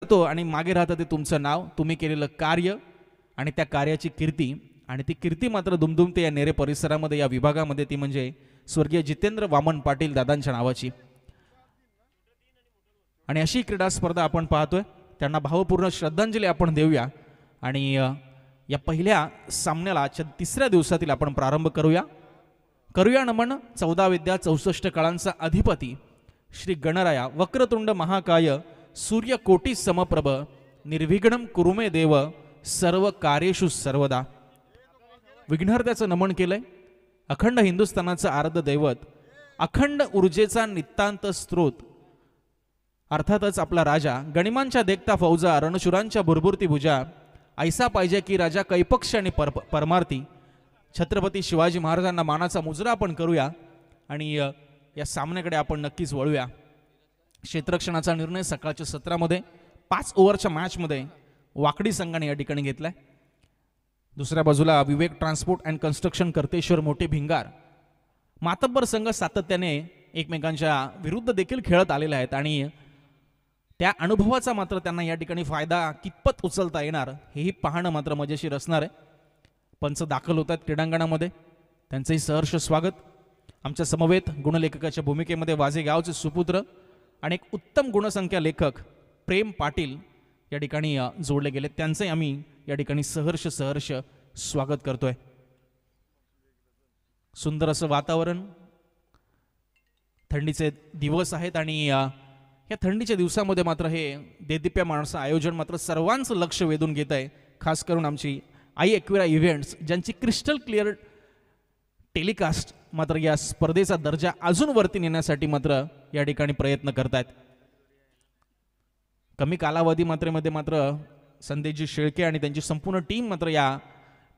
तो आणि मागे राहतं ते तुमचं नाव, तुम्ही केलेलं कार्य आणि त्या कार्याची कीर्ती. आणि ती कीर्ती मात्र दुमदुमते या नेरे परिसरामध्ये, या विभागामध्ये, ती म्हणजे स्वर्गीय जितेंद्र वामन पाटील दादांच्या नावाची. आणि अशी क्रीडा स्पर्धा आपण पाहतोय, त्यांना भावपूर्ण श्रद्धांजली आपण देऊया. आणि या पहिल्या सामन्याला आजच्या तिसऱ्या दिवसातील आपण प्रारंभ करूया नमन. 14 विद्या 64 कळांचा अधिपती श्री गणराया वक्रतुंड महाकाय सूर्यकोटी समप्रभ निर्विघ्नं कुरुमे देव सर्व कार्येषु सर्वदा. विघ्नहर्त्याचं नमन केलंय. अखंड हिंदुस्थानाचं आराध्य दैवत, अखंड ऊर्जेचा नितांत स्रोत, अर्थातच आपला राजा, गणिमांच्या देखता फौजा, रणशुरांच्या भुरभुरती भुजा, ऐसा पाहिजे की राजा कैपक्ष आणि परमार्थी छत्रपती शिवाजी महाराजांना मानाचा मुजरा आपण करूया. आणि या सामन्याकडे आपण नक्कीच वळूया. क्षेत्ररक्षणाचा निर्णय सकाळच्या सत्रामध्ये 5 ओव्हरच्या मॅचमध्ये वाकडी संघाने या ठिकाणी घेतलाय. दुसऱ्या बाजूला विवेक ट्रान्सपोर्ट अँड कन्स्ट्रक्शन कर्तेश्वर मोठे भिंगार. मातब्बर संघ सातत्याने एकमेकांच्या विरुद्ध देखील खेळत आलेले आहेत आणि त्या अनुभवाचा मात्र त्यांना या ठिकाणी फायदा कितपत उचलता येणार हेही पाहणं मात्र मजेशीर असणार आहे. पंच दाखल होत आहेत क्रीडांगणामध्ये, त्यांचंही सहर्ष स्वागत. आमच्या समवेत गुणलेखकाच्या भूमिकेमध्ये वाजे गावचे सुपुत्र आणि एक उत्तम गुणसंख्या लेखक प्रेम पाटील या ठिकाणी जोडले गेले, त्यांचंही आम्ही या ठिकाणी सहर्ष स्वागत करतोय. सुंदर असं वातावरण, थंडीचे दिवस आहेत आणि या थंडीच्या दिवसामध्ये मात्र हे देदीप्यमान असं आयोजन मात्र सर्वांचं लक्ष वेधून घेत आहे. खास करून आमची आई एक्विरा इव्हेंट्स, ज्यांची क्रिस्टल क्लिअर टेलिकास्ट मात्र या स्पर्धेचा दर्जा अजून वरती नेण्यासाठी मात्र या ठिकाणी प्रयत्न करतायत. कमी कालावधी मात्र संदेशजी शेळके आणि त्यांची संपूर्ण टीम मात्र या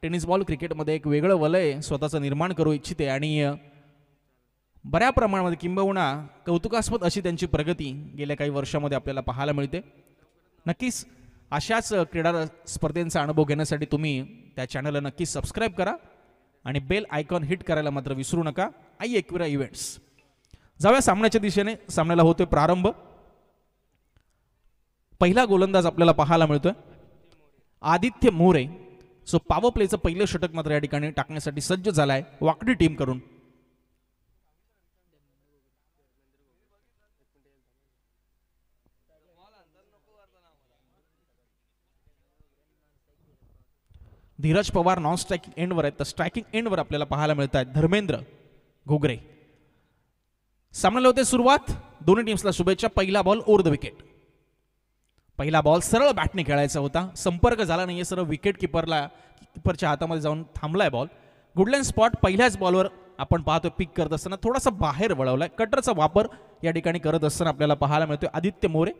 टेनिस बॉल क्रिकेटमध्ये एक वेगळं वलय स्वतःचं निर्माण करू इच्छिते आणि बऱ्या प्रमाणामध्ये किंबहुना कौतुकास्पद अशी त्यांची प्रगती गेल्या काही वर्षामध्ये आपल्याला पाहायला मिळते. नक्कीच अशाच क्रीडा स्पर्धेंचा अनुभव घेण्यासाठी तुम्ही त्या चॅनलला नक्की सबस्क्राईब करा आणि बेल आयकॉन हिट करायला मात्र विसरू नका. आई एक्विरा इव्हेंट्स. जाऊया सामन्याच्या दिशेने. सामन्याला होतोय प्रारंभ. पहिला गोलंदाज आपल्याला पाहायला मिळतोय आदित्य मोरे, जो पॉवर प्लेचं पहिलं षटक मात्र या ठिकाणी टाकण्यासाठी सज्ज झालाय वाकडी टीम करून. धीरज पवार नॉन स्ट्रायकिंग एंडवर आहेत, तर स्ट्रायकिंग एंडवर आपल्याला पाहायला मिळत आहेत धर्मेंद्र घोगरे. सामन्याला होते सुरुवात. दोन्ही टीम्सला शुभेच्छा. पहिला बॉल ओव्हर द विकेट. पहिला बॉल सरळ बॅटने खेळायचा होता, संपर्क झाला नाहीये, सरळ विकेट किपरच्या हातामध्ये जाऊन थांबलाय बॉल. गुडलँड स्पॉट पहिल्याच बॉलवर आपण पाहतोय पिक करत असताना थोडासा बाहेर वळवलाय. कटरचा वापर या ठिकाणी करत असताना आपल्याला पाहायला मिळतोय आदित्य मोरे.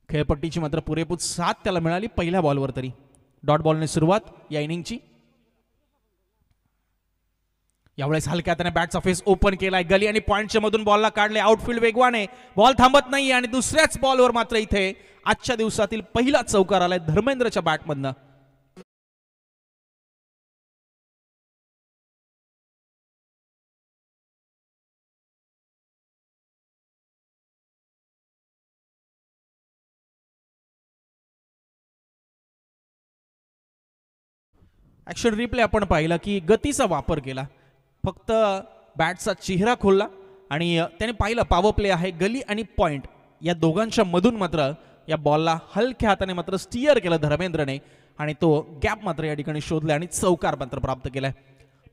खेळपट्टीची मात्र पुरेपूर साथ त्याला मिळाली पहिल्या बॉलवर. तरी डॉट बॉलने सुरुवात या इनिंगची. यावेळेस हलक्या हाताने बॅटचा फेस ओपन केलाय, गली आणि पॉइंटच्या मधून बॉलला काढले. आउटफील्ड वेगवाने, बॉल थांबत नाही आणि दुसऱ्याच बॉलवर मात्र इथे आजच्या दिवसातील पहिला चौकार आलाय धर्मेंद्रच्या बॅटमधनं. ऍक्शन रिप्ले आपण पाहिला की गतीचा वापर केला, फक्त बॅटचा चेहरा खोलला आणि त्याने पाहिलं पॉवर प्ले आहे, गली आणि पॉइंट या दोघांच्या मधून मात्र या बॉलला हलक्या हाताने मात्र स्टिअर केलं धर्मेंद्रने आणि तो गॅप मात्र या ठिकाणी शोधला आणि चौकार मात्र प्राप्त केलाय.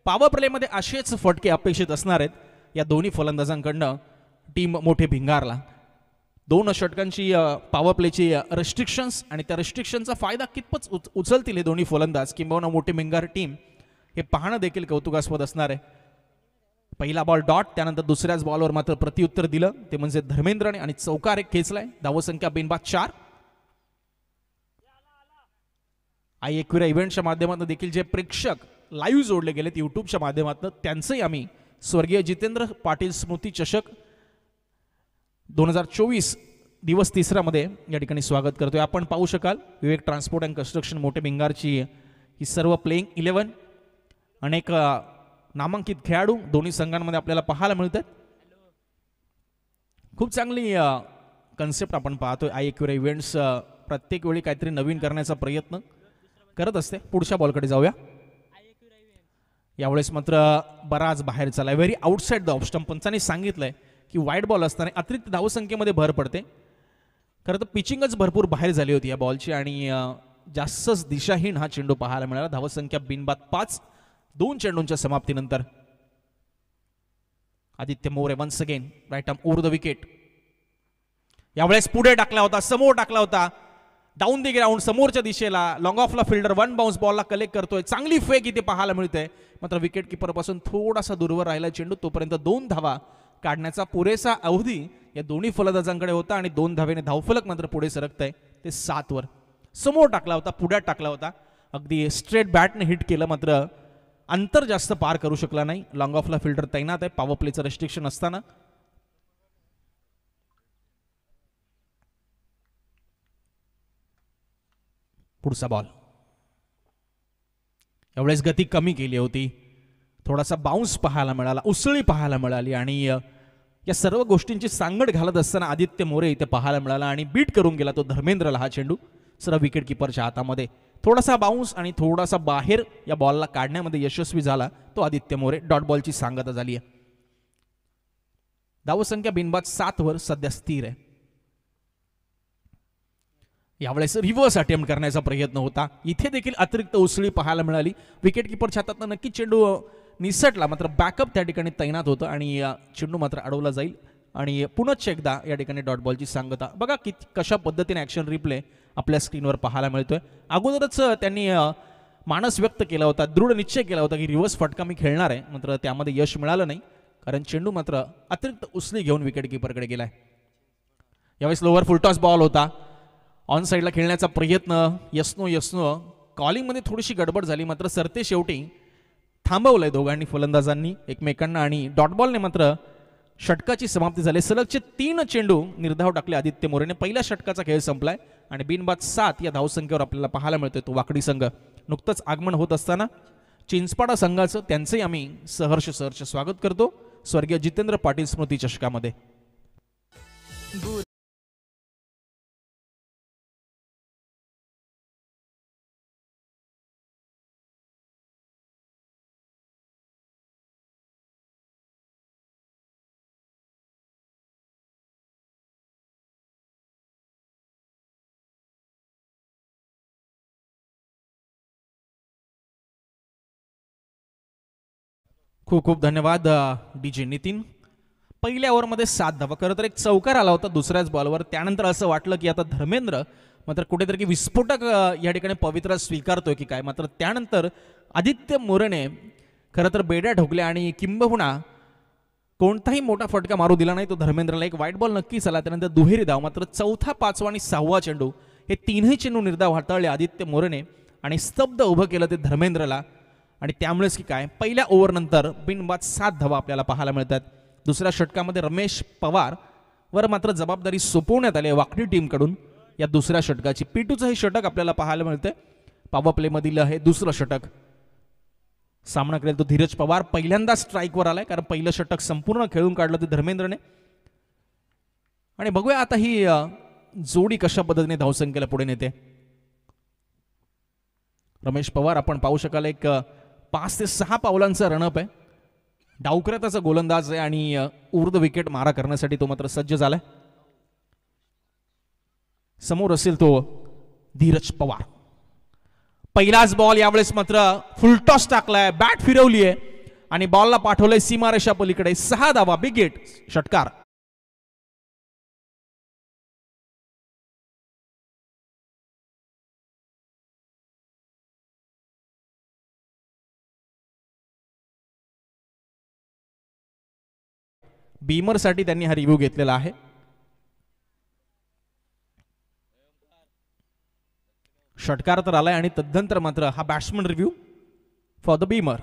पॉवर प्लेमध्ये असेच फटके अपेक्षित असणार आहेत या दोन्ही फलंदाजांकडनं टीम मोठे भिंगारला. 2 षटकांची पॉवर प्लेची रेस्ट्रिक्शन्स आणि त्या रेस्ट्रिक्शनचा फायदा कितपत उचलतील हे दोन्ही फलंदाज किंबहुना मोठे भिंगार टीम, हे पाहणं देखील कौतुकास्पद असणार आहे. पहिला बॉल डॉट, त्यानंतर दुसऱ्याच बॉलवर मात्र प्रत्युत्तर दिलं ते म्हणजे धर्मेंद्रने आणि चौकार एक खेचलाय. धावसंख्या बिनबाद 4. आई एक्विरा इव्हेंटच्या माध्यमातून देखील जे प्रेक्षक लाईव्ह जोडले गेलेत युट्यूबच्या माध्यमातून, त्यांचंही आम्ही स्वर्गीय जितेंद्र पाटील स्मृती चषक 2024 दिवस 3 मध्ये या ठिकाणी स्वागत करतोय. आपण पाहू शकाल विवेक ट्रान्सपोर्ट अँड कन्स्ट्रक्शन मोठे भिंगारची ही सर्व प्लेइंग 11, अनेक नामांकित खेळाडू दोन्ही संघांमध्ये आपल्याला पाहायला मिळतात. खूप चांगली कन्सेप्ट आपण पाहतोय. आयएक्युरा इव्हेंट्स प्रत्येक वेळी काहीतरी नवीन करण्याचा प्रयत्न करत असते. पुढच्या बॉलकडे जाऊया. यावेळेस मात्र बराच बाहेर चाललाय. Very outside the off stump. पंचांनी सांगितलंय की वाईट बॉल असताना अतिरिक्त धावसंख्येमध्ये भर पडते. खरं तर पिचिंगच भरपूर बाहेर झाली होती या बॉलची आणि जास्तच दिशाहीन हा चेंडू पाहायला मिळाला. धावसंख्या बिनबाद 5. 2 चेंडूंच्या समाप्तीनंतर Aditya More once again right arm over the wicket. यावेळेस पुढे टाकला होता, समोर टाकला होता, डाऊन द ग्राउंड समोरच्या दिशेला. लॉंग ऑफला फिल्डर 1 बाउन्स बॉलला कलेक्ट करतोय. चांगली फेक इथे पाहायला मिळते. मात्र विकेट किपर पासून थोडासा दूरवर राहिला चेंडू. तोपर्यंत 2 धावा काढण्याचा पुरेसा अवधी या दोन्ही फलंदाजांकडे होता आणि 2 धावेने धावफलक मात्र पुढे सरकतंय ते 7 वर. समोर टाकला होता, पुढ्यात टाकला होता, अगदी स्ट्रेट बॅटने हिट केलं. मात्र अंतर जास्त पार करू शकला नाही. लॉंग ऑफला फिल्डर तैनात आहे पॉवर प्लेचं रेस्ट्रिक्शन असताना. पुढचा बॉल. यावेळेस गती कमी केली होती. थोडासा बाउन्स पाहायला मिळाला, उसळी पाहायला मिळाली आणि या सर्व गोष्टींची सांगड घालत असताना आदित्य मोरे इथे पाहायला मिळाला आणि बीट करून गेला तो धर्मेंद्रला हा चेंडू. सर्व विकेट किपरच्या हातामध्ये. थोडासा बाउन्स आणि थोडासा बाहेर या बॉलला काढण्यामध्ये यशस्वी झाला तो आदित्य मोरे. डॉट बॉलची सांगता झाली आहे. धावसंख्या बिनबाद 7 वर सध्या स्थिर आहे. यावेळेस रिव्हर्स अटेम्प्ट करण्याचा प्रयत्न होता. इथे देखील अतिरिक्त उसळी पाहायला मिळाली. विकेट किपरच्या हातातनं नक्की चेंडू निसटला. मात्र बॅकअप त्या ठिकाणी तैनात होतं आणि चेंडू मात्र अडवला जाईल. आणि पुनश्च एकदा या ठिकाणी डॉट बॉलची सांगता. बघा कशा पद्धतीने ॲक्शन रिप्ले आपल्या स्क्रीनवर पाहायला मिळतोय. अगोदरच त्यांनी मानस व्यक्त केला होता, दृढ निश्चय केला होता की रिव्हर्स फटका मी खेळणार आहे. मात्र त्यामध्ये यश मिळालं नाही कारण चेंडू मात्र अतिरिक्त उसळी घेऊन विकेट किपरकडे गेलाय. यावेळेस लोअर फुलटॉस बॉल होता. ऑन साईडला खेळण्याचा प्रयत्न. यस्नो कॉलिंगमध्ये थोडीशी गडबड झाली. मात्र सरते शेवटी थांबवलंय दोघांनी फलंदाजांनी एकमेकांना आणि डॉट बॉलने मात्र षटकाची समाप्ती झाली. सलगचे 3 चेंडू निर्धाव टाकले आदित्य मोरेने. पहिल्या षटकाचा खेळ संपलाय आणि बिनबाद 7 या धावसंख्येवर आपल्याला पाहायला मिळतोय तो वाकडी संघ. नुकतंच आगमन होत असताना चिंचपाडा संघाचं त्यांचंही आम्ही सहर्ष स्वागत करतो स्वर्गीय जितेंद्र पाटील स्मृती चषकामध्ये. खूप खूप धन्यवाद डीजे नितीन. पहिल्या ओव्हरमध्ये 7 धावा. खरं तर एक चौकार आला होता दुसऱ्याच बॉलवर. त्यानंतर असं वाटलं की आता धर्मेंद्र मात्र कुठेतरी की विस्फोटक या ठिकाणी पवित्रा स्वीकारतोय की काय. मात्र त्यानंतर आदित्य मोरेने खरं तर बेड्या ठोकल्या आणि किंबहुना कोणताही मोठा फटका मारू दिला नाही तो धर्मेंद्रला. एक वाईट बॉल नक्कीच आला. त्यानंतर दुहेरी धाव. मात्र चौथा, 5वा आणि 6वा चेंडू हे 3ही चेंडू निर्धाव हाताळले आदित्य मोरेने आणि स्तब्ध उभं केलं ते धर्मेंद्रला. आणि त्यामुळेच की काय पहिल्या ओव्हरनंतर बिनबाद 7 धावा आपल्याला पाहायला मिळतात. दुसऱ्या षटकामध्ये रमेश पवार वर मात्र जबाबदारी सोपवण्यात आली वाकडी टीमकडून या दुसऱ्या षटकाची. P2चं हे षटक आपल्याला पाहायला मिळतंय. पॉवर प्लेमधील हे दुसरं षटक. सामना करेल तो धीरज पवार. पहिल्यांदा स्ट्राईकवर आलाय कारण पहिलं षटक संपूर्ण खेळून काढलं ते धर्मेंद्रने. आणि बघूया आता ही जोडी कशा पद्धतीने धावसंख्येला पुढे नेते. रमेश पवार आपण पाहू शकाल एक 5 ते 6 पावलांचा रनअप आहे. डावकऱ्याचा गोलंदाज आहे आणि उर्ध विकेट मारा करण्यासाठी तो मात्र सज्ज झालाय. समोर असेल तो धीरज पवार. पहिलाच बॉल. यावेळेस मात्र फुलटॉस टाकलाय, बॅट फिरवली आहे आणि बॉलला पाठवलंय सीमारेषा पलीकडे. 6 धावा. बिग हिट, षटकार. बीमर साठी त्यांनी हा रिव्ह्यू घेतलेला आहे. षटकार तर आलाय आणि तदनंतर मात्र हा batsman review for the Beamer.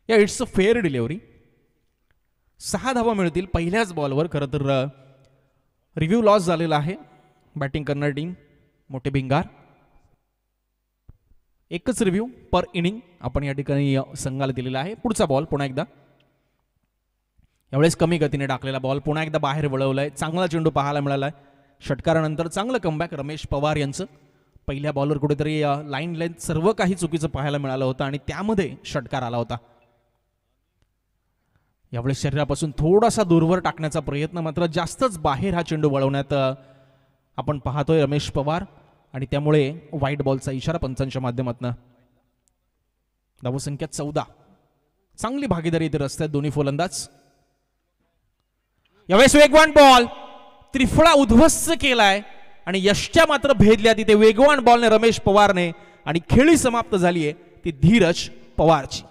या इट्स अ फेअर डिलिव्हरी. 6 धावा मिळतील पहिल्याच बॉलवर. खरं तर रिव्ह्यू लॉस झालेला आहे बॅटिंग करणारी टीम मोठे भिंगार. एकच रिव्ह्यू पर इनिंग आपण या ठिकाणी संघाला दिलेला आहे. पुढचा बॉल पुन्हा एकदा यावेळेस कमी गतीने टाकलेला बॉल पुन्हा एकदा बाहेर वळवलाय. चांगला चेंडू पाहायला मिळालाय. षटकारानंतर चांगलं कमबॅक रमेश पवार यांचं. पहिल्या बॉलवर कुठेतरी लाईन लेंथ सर्व काही चुकीचं पाहायला मिळालं होतं आणि त्यामध्ये षटकार आला होता. यावेळेस शरीरापासून थोडासा दूरवर टाकण्याचा प्रयत्न, मात्र जास्तच बाहेर हा चेंडू वळवण्यात आपण पाहतोय रमेश पवार आणि त्यामुळे व्हाईट बॉलचा इशारा पंचांच्या माध्यमातून. धावसंख्या 14. चांगली भागीदारी इथे रस्त्यात दोन्ही फलंदाज. यावेळेस वेगवान बॉल त्रिफळा उद्ध्वस्त केलाय आणि यष्ट्या मात्र भेदल्या तिथे वेगवान बॉलने रमेश पवारने आणि खेळी समाप्त झालीये ती धीरज पवारची.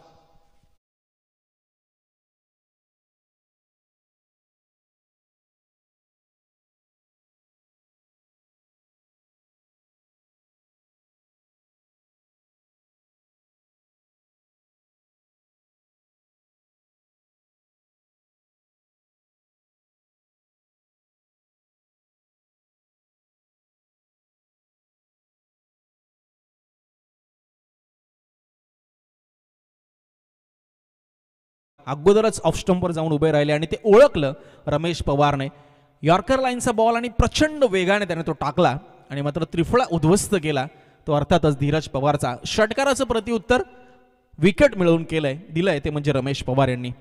अगोदरच ऑफ स्टंपवर जाऊन उभे राहिले आणि ते ओळखलं रमेश पवारने. यॉर्कर लाईनचा बॉल आणि प्रचंड वेगाने त्याने तो टाकला आणि मात्र त्रिफळा उद्ध्वस्त केला तो अर्थातच धीरज पवारचा. षटकाराचं प्रत्युत्तर विकेट मिळवून दिलंय ते म्हणजे रमेश पवार यांनी.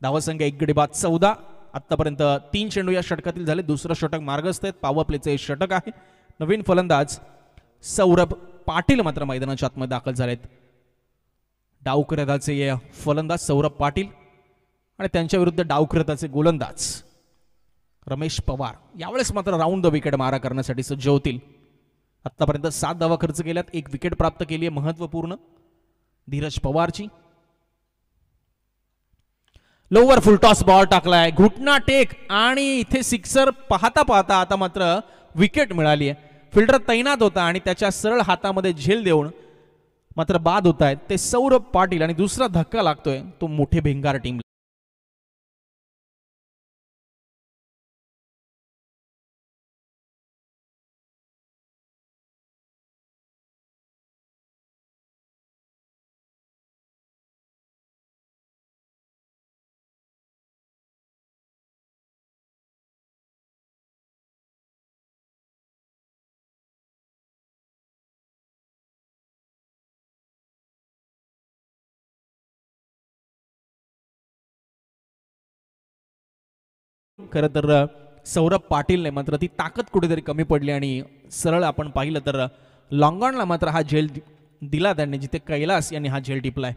धावसंख्या 1 गडी बाद 14. आतापर्यंत 3 चेंडू या षटकातील झाले. दुसरं षटक मार्गस्थ आहेत. पॉवर प्लेचं हे षटक आहे. नवीन फलंदाज सौरभ पाटील मात्र मैदानाच्या आतमध्ये दाखल झालेत. डावकरताचे फलंदाज सौरभ पाटील आणि त्यांच्या विरुद्ध डावकरताचे गोलंदाज रमेश पवार यावेळेस मात्र राऊंड द विकेट मारा करण्यासाठी सज्ज होतील. आतापर्यंत 7 धावा खर्च केल्यात. 1 विकेट प्राप्त केली आहे महत्वपूर्ण धीरज पवारची. लोवर फुलटॉस बॉल टाकलाय घुटना टेक आणि इथे सिक्सर पाहता पाहता आता मात्र विकेट मिळाली आहे. फिल्डर तैनात होता आणि त्याच्या सरळ हातामध्ये झेल देऊन मात्र बाद होत आहेत ते सौरभ पाटील आणि दुसरा धक्का लागतोय तो मोठे भिंगार टीम. खरं तर सौरभ पाटीलने मात्र ती ताकद कुठेतरी कमी पडली आणि सरळ आपण पाहिलं तर लॉंगॉनला मात्र हा झेल दिला त्यांनी जिथे कैलास यांनी हा झेल टिपलाय.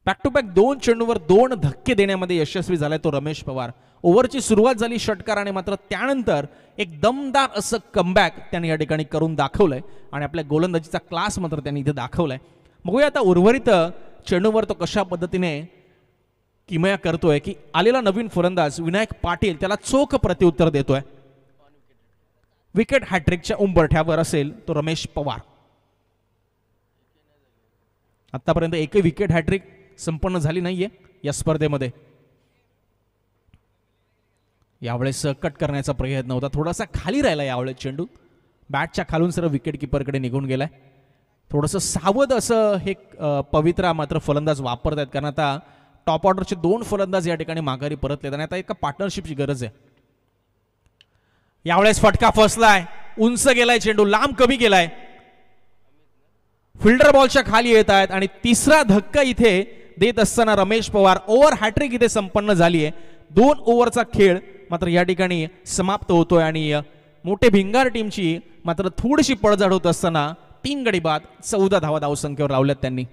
बॅक टू बॅक 2 चेंडूवर 2 धक्के देण्यामध्ये यशस्वी झालाय तो रमेश पवार. ओव्हरची सुरुवात झाली षटकाराने मात्र त्यानंतर एक दमदार असं कमबॅक त्यांनी या ठिकाणी करून दाखवलंय आणि आपल्या गोलंदाजीचा क्लास मात्र त्यांनी इथे दाखवलाय. बघूया आता उर्वरित चेंडूवर तो कशा पद्धतीने किमया करतोय की आलेला नवीन फलंदाज विनायक पाटील त्याला चोख प्रत्युत्तर देतोय. विकेट हॅट्रिकच्या उंबरठ्यावर असेल तो रमेश पवार. आतापर्यंत एकही विकेट हॅट्रिक संपन्न झाली नाहीये या स्पर्धेमध्ये. यावेळेस कट करण्याचा प्रयत्न होता. थोडासा खाली राहिला यावेळेस चेंडू. बॅटच्या खालून सर्व विकेट किपरकडे निघून गेलाय. थोडंसं सावध असं हे पवित्रा मात्र फलंदाज वापरत आहेत कारण आता टॉप ऑर्डरचे 2 फलंदाज या ठिकाणी माघारी परतलेत आणि आता एका पार्टनरशिपची गरज आहे. यावेळेस फटका फसलाय. उंच गेलाय चेंडू लांब कमी गेलाय. फिल्डर बॉलच्या खाली येत आहेत आणि तिसरा धक्का इथे देत असताना रमेश पवार ओव्हर हॅट्रिक इथे संपन्न झाली आहे. 2 ओव्हरचा खेळ मात्र या ठिकाणी समाप्त होतोय आणि मोठे भिंगार टीमची मात्र थोडीशी पडझड होत असताना 3 गडी बाद 14 धावा धावसंख्येवर लावल्यात त्यांनी.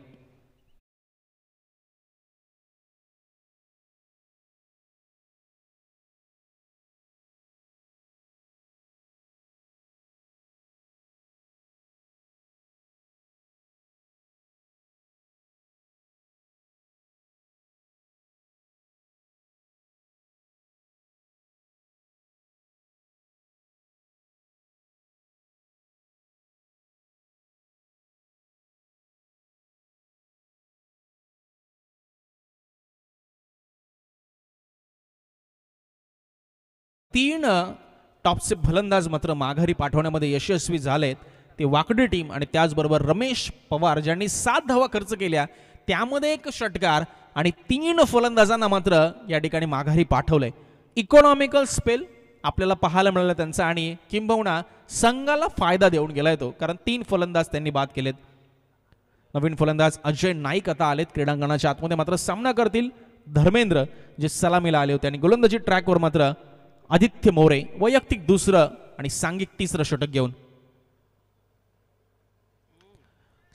3 टॉपचे फलंदाज मात्र माघारी पाठवण्यामध्ये यशस्वी झालेत. ते वाकडी टीम आणि त्याचबरोबर रमेश पवार ज्यांनी 7 धावा खर्च केल्या, त्यामध्ये एक षटकार आणि 3 फलंदाजांना मात्र या ठिकाणी माघारी पाठवलंय. इकॉनॉमिकल स्पेल आपल्याला पाहायला मिळाला त्यांचा आणि किंबहुना संघाला फायदा देऊन गेलाय तो, कारण 3 फलंदाज त्यांनी बाद केलेत. नवीन फलंदाज अजय नाईक आता आलेत क्रीडांगणाच्या आतमध्ये, मात्र सामना करतील धर्मेंद्र जे सलामीला आले होते. आणि गोलंदाजी ट्रॅकवर मात्र आदित्य मोरे वैयक्तिक दुसरं आणि सांघिक तिसरं षटक घेऊन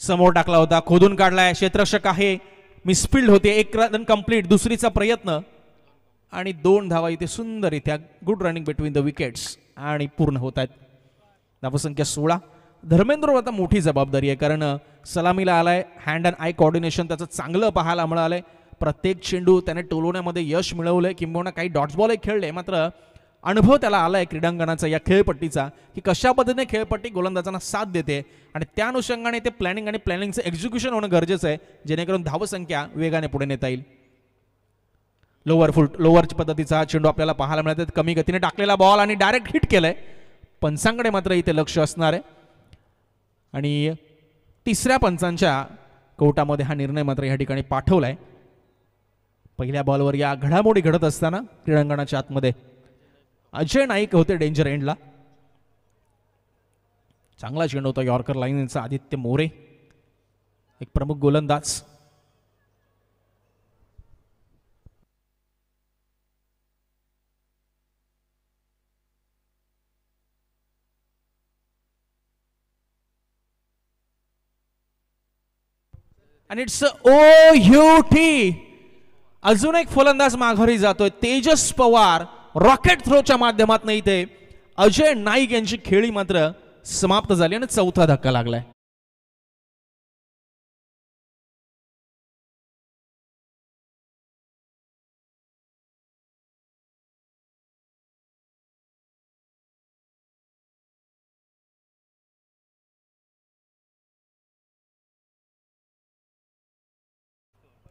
समोर टाकला होता, खोदून काढलाय, क्षेत्ररक्षक आहे, मिसफिल्ड होते, एक रन कंप्लीट, दुसरीचा प्रयत्न आणि 2 धावा इथे सुंदर इथे good running between the wickets आणि पूर्ण होत आहेत. धावसंख्या 16. धर्मेंद्र आता मोठी जबाबदारी आहे, कारण सलामीला आलाय, हँड अँड आय कोऑर्डिनेशन त्याचं चांगलं पाहायला मिळालंय. प्रत्येक चेंडू त्याने टोलवण्यामध्ये यश मिळवलंय, किंबहुना काही डॉट्स बॉल खेळले, मात्र अनुभव त्याला आलाय क्रीडांगणाचा या खेळपट्टीचा की कशा पद्धतीने खेळपट्टी गोलंदाजांना साथ देते आणि त्या अनुषंगाने ते प्लॅनिंग आणि प्लॅनिंगचं एक्झिक्युशन होणं गरजेचं आहे, जेणेकरून धावसंख्या वेगाने पुढे नेता येईल. लोअरच्या पद्धतीचा चेंडू आपल्याला पाहायला मिळते, कमी गतीने टाकलेला बॉल आणि डायरेक्ट हिट केलंय. पंचांकडे मात्र इथे लक्ष असणार आहे आणि तिसऱ्या पंचांच्या कोर्टामध्ये हा निर्णय मात्र या ठिकाणी पाठवलाय. पहिल्या बॉलवर या घडामोडी घडत असताना क्रीडांगणाच्या आतमध्ये अजय नाईक होते डेंजर एंडला. चांगला चेंडू होता यॉर्कर लाईनचा. आदित्य मोरे एक प्रमुख गोलंदाज. आणि इट्स OUT. अजून एक फलंदाज माघारी जातोय, तेजस पवार. रॉकेट थ्रोच्या माध्यमातून इथे अजय नाईक यांची खेळी मात्र समाप्त झाली आणि चौथा धक्का लागलाय.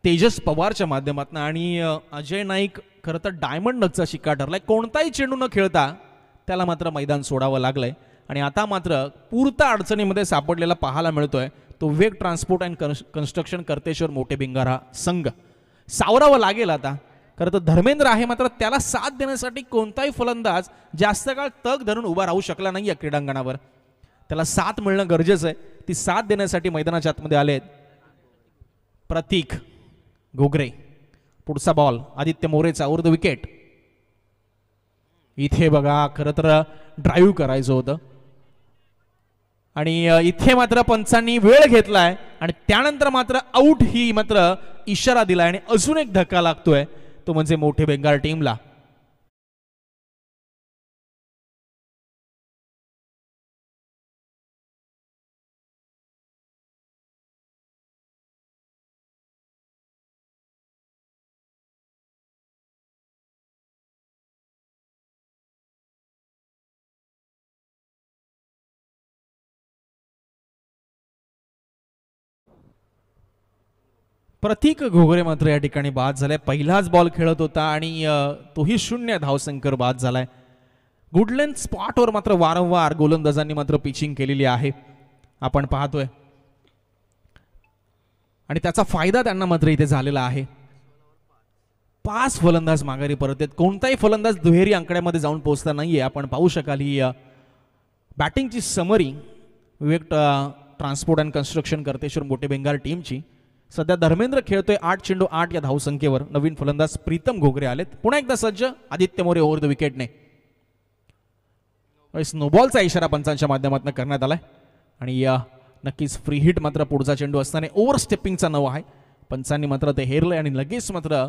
तेजस पवारच्या माध्यमातून आणि अजय नाईक खरं तर डायमंड नगचा शिक्का ठरलाय. कोणताही चेंडू न खेळता त्याला मात्र मैदान सोडावं लागलंय आणि आता मात्र पुरता अडचणीमध्ये सापडलेला पाहायला मिळतोय तो वेग ट्रान्सपोर्ट अँड कन्स्ट्रक्शन करतेश्वर मोठे भिंगारा संघ. सावरावं लागेल आता. खरं तर धर्मेंद्र आहे, मात्र त्याला साथ देण्यासाठी कोणताही फलंदाज जास्त काळ तग धरून उभा राहू शकला नाही या क्रीडांगणावर. त्याला साथ मिळणं गरजेचं आहे. ती साथ देण्यासाठी मैदानाच्या आतमध्ये आलेत प्रतीक घोगरे. पुढचा बॉल आदित्य मोरेचा ओव्हर द विकेट. इथे बघा खरं तर ड्राईव्ह करायचं होतं आणि इथे मात्र पंचांनी वेळ घेतलाय आणि त्यानंतर मात्र आऊट ही मात्र इशारा दिलाय आणि अजून एक धक्का लागतोय, तो म्हणजे मोठे बेंगाल टीमला. प्रतीक घोगरे मात्र या ठिकाणी बाद झालाय. पहिलाच बॉल खेळत होता आणि तोही 0 धावसंख्येवर बाद झालाय. गुडलेन स्पॉटवर मात्र वारंवार गोलंदाजांनी मात्र पिचिंग केलेली आहे आपण पाहतोय आणि त्याचा फायदा त्यांना मात्र इथे झालेला आहे. 5 फलंदाज माघारी परत आहेत. कोणताही फलंदाज दुहेरी आकड्यामध्ये जाऊन पोहोचला नाहीये. आपण पाहू शकाल ही बॅटिंगची summary Vivek transport and construction Karteshwar मोठे बेंगाल टीमची. सध्या धर्मेंद्र खेळतोय 8 चेंडू 8 या धावसंख्येवर. नवीन फलंदाज प्रीतम घोगरे आलेत. पुन्हा एकदा सज्ज आदित्य मोरे ओव्हर द विकेटने. स्नोबॉलचा इशारा पंचांच्या माध्यमातून करण्यात आलाय आणि नक्कीच फ्री हिट मात्र पुढचा चेंडू असताना ओव्हर स्टेपिंगचा नवा आहे. पंचांनी मात्र ते हेरलंय आणि लगेच मात्र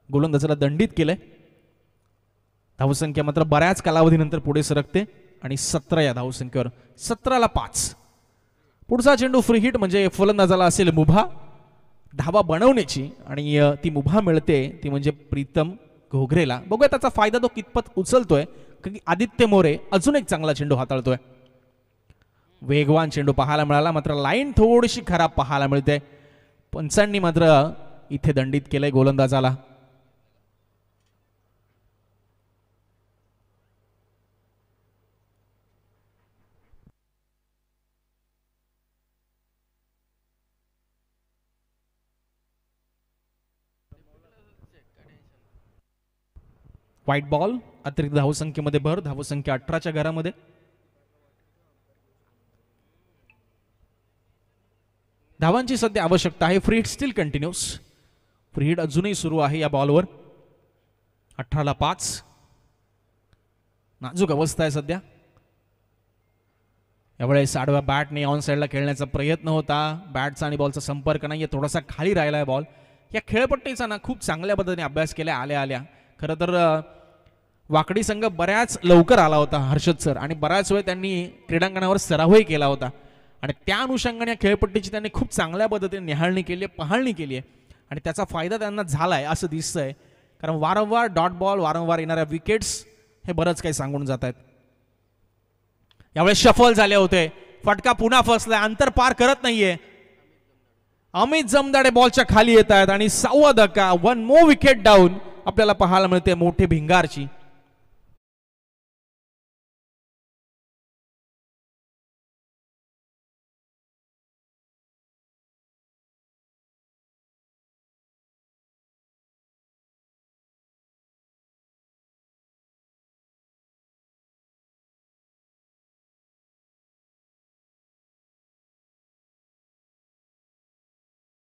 गोलंदाजाला दंडित केलंय. धावसंख्या मात्र बऱ्याच कालावधीनंतर पुढे सरकते आणि 17 या धावसंख्येवर. 17ला 5. पुढचा चेंडू फ्री हिट म्हणजे फलंदाजाला असेल मुभा धावा बनवण्याची आणि ती मुभा मिळते ती म्हणजे प्रीतम घोगरेला. बघूया त्याचा फायदा तो कितपत उचलतोय, कारण आदित्य मोरे अजून एक चांगला चेंडू हाताळतोय. वेगवान चेंडू पाहायला मिळाला, मात्र लाईन थोडीशी खराब पाहायला मिळते. पंचांनी मात्र इथे दंडित केलंय गोलंदाजाला. व्हाईट बॉल, अतिरिक्त धावसंख्येमध्ये भर, धावसंख्या 18च्या घरामध्ये. धावांची सध्या आवश्यकता आहे. Free hit steel continuous. Free hit अजूनही सुरू आहे या बॉलवर. 18ला 5. नाजूक अवस्था आहे सध्या. यावेळेस आडव्या बॅटने ऑन साईडला खेळण्याचा प्रयत्न होता. बॅटचा आणि बॉलचा संपर्क नाही, थोडासा खाली राहिला आहे बॉल. या खेळपट्टीचा ना खूप चांगल्या पद्धतीने अभ्यास केला आल्या. खरं तर वाकडी संघ बऱ्याच लवकर आला होता हर्षद सर, आणि बऱ्याच वेळ त्यांनी क्रीडांगणावर सरावही केला होता, आणि त्या अनुषंगाने या खेळपट्टीची त्यांनी खूप चांगल्या पद्धतीने निहाळणी केली आहे, पाहणी केली आहे, आणि त्याचा फायदा त्यांना झाला आहे असं दिसतंय. कारण वारंवार डॉट बॉल, वारंवार येणाऱ्या विकेट्स हे बरंच काही सांगून जात आहेत. यावेळेस शफल झाले होते, फटका पुन्हा फसलाय, अंतर पार करत नाहीये. अमित जमदाडे बॉलच्या खाली येत आहेत आणि 6वा धक्का, 1 मोर विकेट डाऊन आपल्याला पाहायला मिळते मोठे भिंगारची.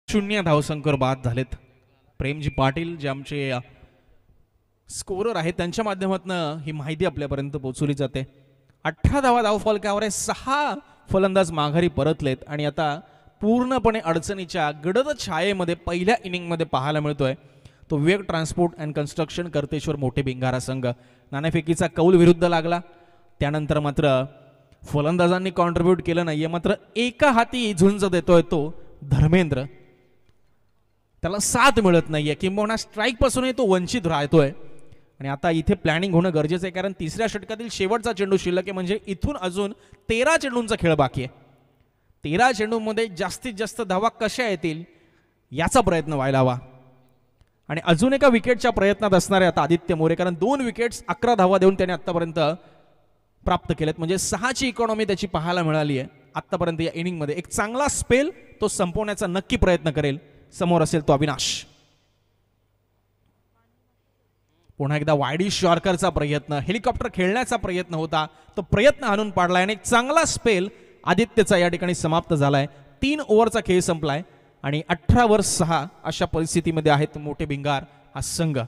शून्य धावसंकर बाद झालेत. प्रेमजी पाटील जे आमचे स्कोरर आहेत त्यांच्या माध्यमातून ही माहिती आपल्यापर्यंत पोहोचवली जाते. 18 धावा धावफलकावर 6 फलंदाज माघारी परतलेत, आणि आता पूर्णपणे अडचणीच्या गडद छायेमध्ये पहिल्या इनिंगमध्ये पाहायला मिळतोय तो विवेक ट्रान्सपोर्ट अँड कन्स्ट्रक्शन करतेश्वर मोठे भिंगारा संघ. नाणेफेकीचा कौल विरुद्ध लागला, त्यानंतर मात्र फलंदाजांनी कॉन्ट्रीब्यूट केलं नाहीये. मात्र एका हाती झुंज देतोय तो धर्मेंद्र, त्याला साथ मिळत नाहीये, किंबहुना स्ट्राईक पासूनही तो वंचित राहतोय. आणि आता इथे प्लॅनिंग होणं गरजेचं आहे, कारण तिसऱ्या षटकातील शेवटचा चेंडू शिल्लक आहे. म्हणजे इथून अजून 13 चेंडूंचा खेळ बाकी आहे. 13 चेंडूमध्ये जास्तीत जास्त धावा कशा येतील याचा प्रयत्न व्हायला हवा. आणि अजून एका विकेटच्या प्रयत्नात असणारे आता आदित्य मोरे, कारण 2 विकेट्स 11 धावा देऊन त्याने आतापर्यंत प्राप्त केलेत. म्हणजे 6ची इकॉनॉमी त्याची पाहायला मिळाली आहे आतापर्यंत या इनिंगमध्ये. एक चांगला स्पेल तो संपवण्याचा नक्की प्रयत्न करेल. समोर असेल तो अविनाश. पुन्हा एकदा वायडी शॉर्करचा प्रयत्न, हेलिकॉप्टर खेळण्याचा प्रयत्न होता, तो प्रयत्न हाणून पाडलाय, आणि एक चांगला स्पेल आदित्यचा या ठिकाणी समाप्त झालाय. 3 ओव्हरचा खेळ संपलाय आणि 18वर 6 अशा परिस्थितीमध्ये आहेत मोठे भिंगार हा संघ.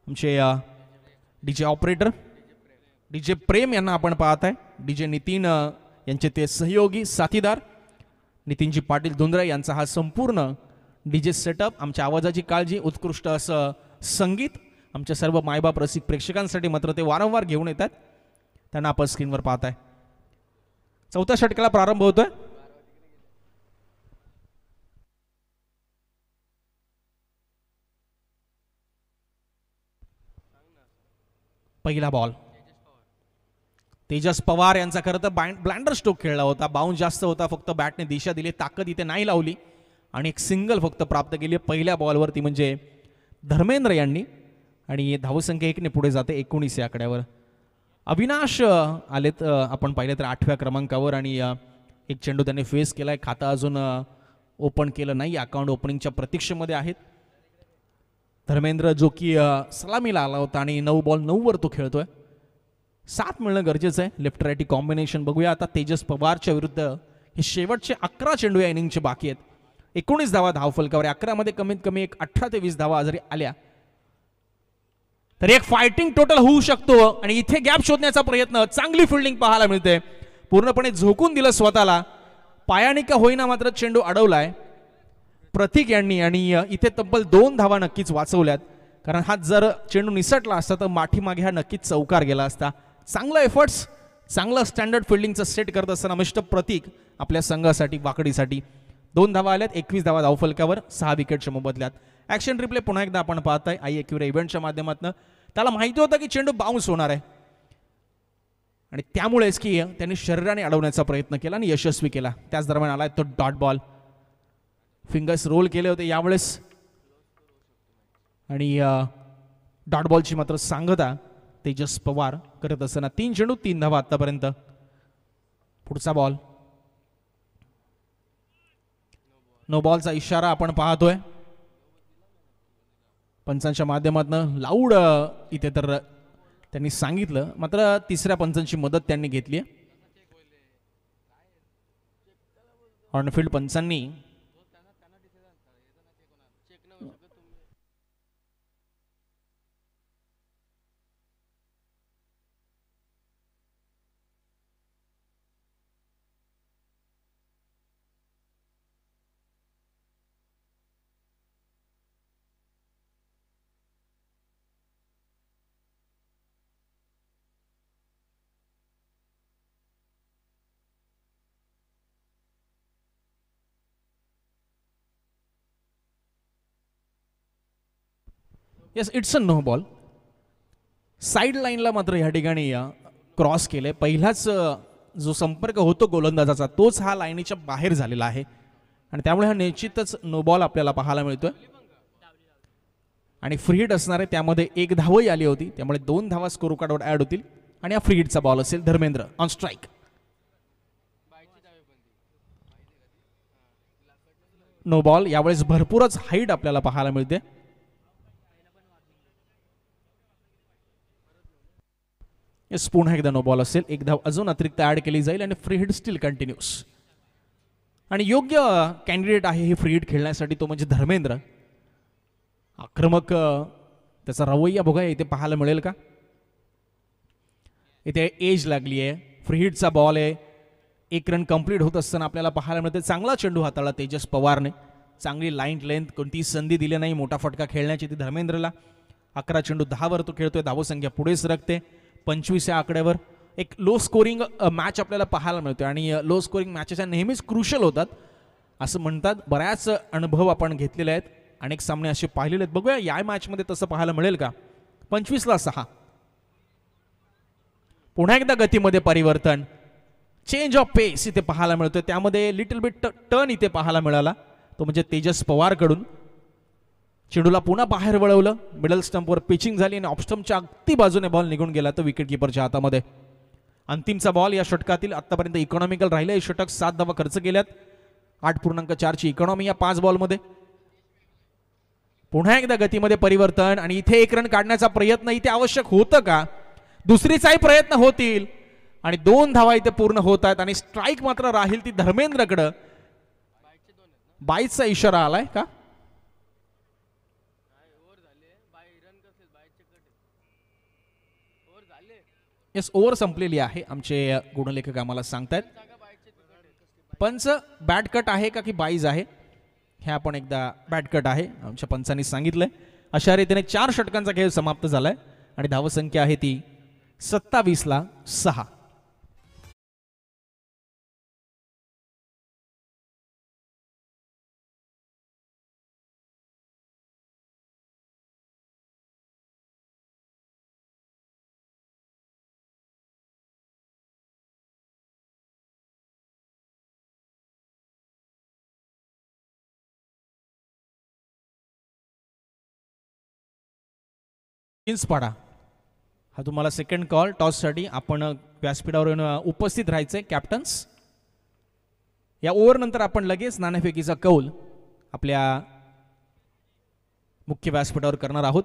आमचे डीजे ऑपरेटर डीजे प्रेम यांना आपण पाहत आहे. डीजे नितीन यांचे ते सहयोगी साथीदार नितीनजी पाटील धुंद्रे यांचा हा संपूर्ण डीजे सेटअप. आमच्या आवाजाची काळजी, उत्कृष्ट असं संगीत आमच्या सर्व मायबाप रसिक प्रेक्षकांसाठी मात्र ते वारंवार घेऊन येतात. त्यांना आपण स्क्रीनवर पाहताय. 4थ्या षटकाला प्रारंभ होतोय. पहिला बॉल तेजस पवार यांचा खरं तर ब्लाइंडर स्ट्रोक खेळला होता. बाउन्स जास्त होता, फक्त बॅटने दिशा दिली, ताकद इथे नाही लावली आणि एक सिंगल फक्त प्राप्त केली पहिल्या बॉलवरती म्हणजे धर्मेंद्र यांनी. आणि धावसंख्या 1ने पुढे जाते 19 या आकड्यावर. अविनाश आलेत आपण पाहिले तर 8व्या क्रमांकावर, आणि एक चेंडू त्यांनी फेस केलाय. खातं अजून ओपन केलं नाही, अकाउंट ओपनिंगच्या प्रतीक्षेमध्ये आहेत. धर्मेंद्र जो की सलामीला आला होता आणि 9 बॉल 9 वर तो खेळतोय. साथ मिळणं गरजेचं आहे. लेफ्ट राईटी कॉम्बिनेशन बघूया आता. तेजस पवारच्या विरुद्ध हे शेवटचे 11 चेंडू या इनिंगचे बाकी आहेत. 19 धावा धावफलकावर. 11 मध्ये कमीत कमी एक 18 ते 20 धावा जरी आल्या तर एक फायटिंग टोटल होऊ शकतो. आणि इथे गॅप शोधण्याचा प्रयत्न, चांगली फिल्डिंग पाहायला मिळते. पूर्णपणे झोकून दिलं स्वतःला, पायाने का होईना मात्र चेंडू अडवलाय प्रतीक यांनी. आणि इथे तब्बल 2 धावा नक्कीच वाचवल्यात, कारण हा जर चेंडू निसटला असता तर माठीमागे हा नक्कीच चौकार गेला असता. चांगला एफर्ट्स, चांगलं स्टँडर्ड फिल्डिंगचं सेट करत असताना मिस्टर प्रतीक आपल्या संघासाठी, वाकडीसाठी 2 धावा आल्यात. 21 धावा धावफलकावर, 6 विकेटच्या मोबदल्यात. ॲक्शन रिप्ले पुन्हा एकदा आपण पाहताय आई एक्युरे इव्हेंटच्या माध्यमातून. त्याला माहिती होतं की चेंडू बाउन्स होणार आहे आणि त्यामुळेच की त्यांनी शरीराने अडवण्याचा प्रयत्न केला आणि यशस्वी केला. त्याच दरम्यान आलाय तो डॉट बॉल. फिंगर्स रोल केले होते यावेळेस आणि डॉट बॉलची मात्र सांगता तेजस पवार करत असताना 3 चेंडू 3 धावा आतापर्यंत. पुढचा बॉल, नो बॉलचा इशारा आपण पाहतोय पंचांच्या माध्यमातून. लाऊड इथे तर त्यांनी सांगितलं, मात्र तिसऱ्या पंचांची मदत त्यांनी घेतली. ऑनफिल्ड पंचांनी yes, it's a no ball. Side लाईनला मात्र या ठिकाणी क्रॉस केले. पहिलाच जो संपर्क होतो गोलंदाजाचा तोच हा लाईनीच्या बाहेर झालेला आहे आणि त्यामुळे हा निश्चितच नो बॉल आपल्याला पाहायला मिळतोय. आणि फ्री हिट असणार आहे, त्यामध्ये 1 धावही आली होती, त्यामुळे 2 धावा स्कोर कार्डवर ऍड होतील आणि हा फ्री हिटचा बॉल असेल. Dharmendra on strike. No ball. यावेळेस भरपूरच हाईट आपल्याला पाहायला मिळते. पुन्हा एकदा नो बॉल असेल. 1 धाव अजून अतिरिक्त ऍड केली जाईल आणि फ्री हिट स्टील कंटिन्यूस. आणि योग्य कॅन्डिडेट आहे हे फ्री हिट खेळण्यासाठी, तो म्हणजे धर्मेंद्र. आक्रमक त्याचा रवैया बघा इथे पाहायला मिळेल का. इथे एज लागली आहे, फ्री हिटचा बॉल आहे. 1 रन कंप्लीट होत असताना आपल्याला पाहायला मिळते. चांगला चेंडू हाताळला तेजस पवारने. चांगली लाईन लेंथ, कोणतीही संधी दिली नाही मोठा फटका खेळण्याची ती धर्मेंद्रला. 11 चेंडू 10 वर तो खेळतोय. धावसंख्या पुढे सरकते 25 या आकड्यावर. एक लो स्कोरिंग मॅच आपल्याला पाहायला मिळतोय आणि लो स्कोरिंग मॅचेस नेहमीच क्रुशल होतात असं म्हणतात. बऱ्याच अनुभव आपण घेतलेले आहेत, अनेक सामने असे पाहिलेले आहेत. बघूया या मॅचमध्ये तसं पाहायला मिळेल का. 25ला 6. पुन्हा एकदा गतीमध्ये परिवर्तन, चेंज ऑफ पेस इथे पाहायला मिळतोय. त्यामध्ये लिटिल बिट टर्न इथे पाहायला मिळाला, तो म्हणजे तेजस पवार कडून. चेंडूला पुन्हा बाहेर वळवलं, मिडल स्टंपवर पिचिंग झाली आणि ऑफ स्टंपच्या अगदी बाजूने बॉल निघून गेला तर विकेट किपरच्या हातामध्ये. अंतिमचा बॉल या षटकातील. आतापर्यंत इकॉनॉमिकल राहिलं हे षटक. 7 धावा खर्च केल्यात. 8.4 ची इकॉनॉमी या 5 बॉलमध्ये. पुन्हा एकदा गतीमध्ये परिवर्तन आणि इथे 1 रन काढण्याचा प्रयत्न इथे आवश्यक होतं का. दुसरीचाही प्रयत्न होतील आणि 2 धावा इथे पूर्ण होत आहेत आणि स्ट्राईक मात्र राहील ती धर्मेंद्रकडं. 22चा इशारा आलाय का. येस, ओव्हर संपलेली आहे आमचे गुणलेखक आम्हाला सांगतायत. पंच बॅट कट आहे का की 22 आहे, हे आपण एकदा बॅट कट आहे आमच्या पंचांनी सांगितलंय. अशा रीतीने 4 षटकांचा खेळ समाप्त झालाय आणि धावसंख्या आहे ती 27ला 6. पाडा हा तुम्हाला सेकंड कॉल टॉससाठी. आपण व्यासपीठावर उपस्थित राहायचंय कॅप्टन्स. या ओव्हर नंतर आपण लगेच नाणेफेकीचा कौल आपल्या मुख्य व्यासपीठावर करणार आहोत.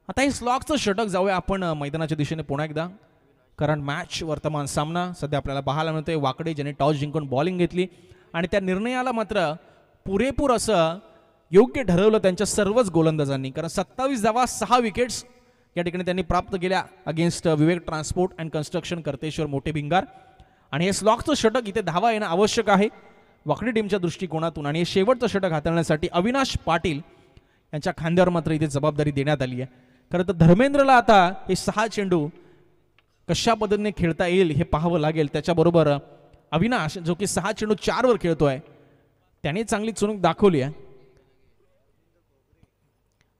आता हे स्लॉगचं षटक जाऊया आपण मैदानाच्या दिशेने पुन्हा एकदा. कारण मॅच वर्तमान सामना सध्या आपल्याला पाहायला मिळतोय. वाकडे ज्याने टॉस जिंकून बॉलिंग घेतली आणि त्या निर्णयाला मात्र पुरेपूर असं योग्य ठरवलं त्यांच्या सर्वच गोलंदाजांनी, कारण 27 धावा 6 विकेट्स या ठिकाणी त्यांनी प्राप्त केल्या against Vivek transport and construction Karteshwar मोठे भिंगार. आणि हे स्लॉगचं षटक इथे धावा येणं आवश्यक आहे वाकडी टीमच्या दृष्टिकोनातून. आणि हे शेवटचं षटक हाताळण्यासाठी अविनाश पाटील यांच्या खांद्यावर मात्र इथे जबाबदारी देण्यात आली आहे. खरं तर धर्मेंद्रला आता हे 6 चेंडू कशा पद्धतीने खेळता येईल हे पाहावं लागेल. त्याच्याबरोबर अविनाश जो की 6 चेंडू 4 वर खेळतोय त्याने चांगली चुणूक दाखवली आहे.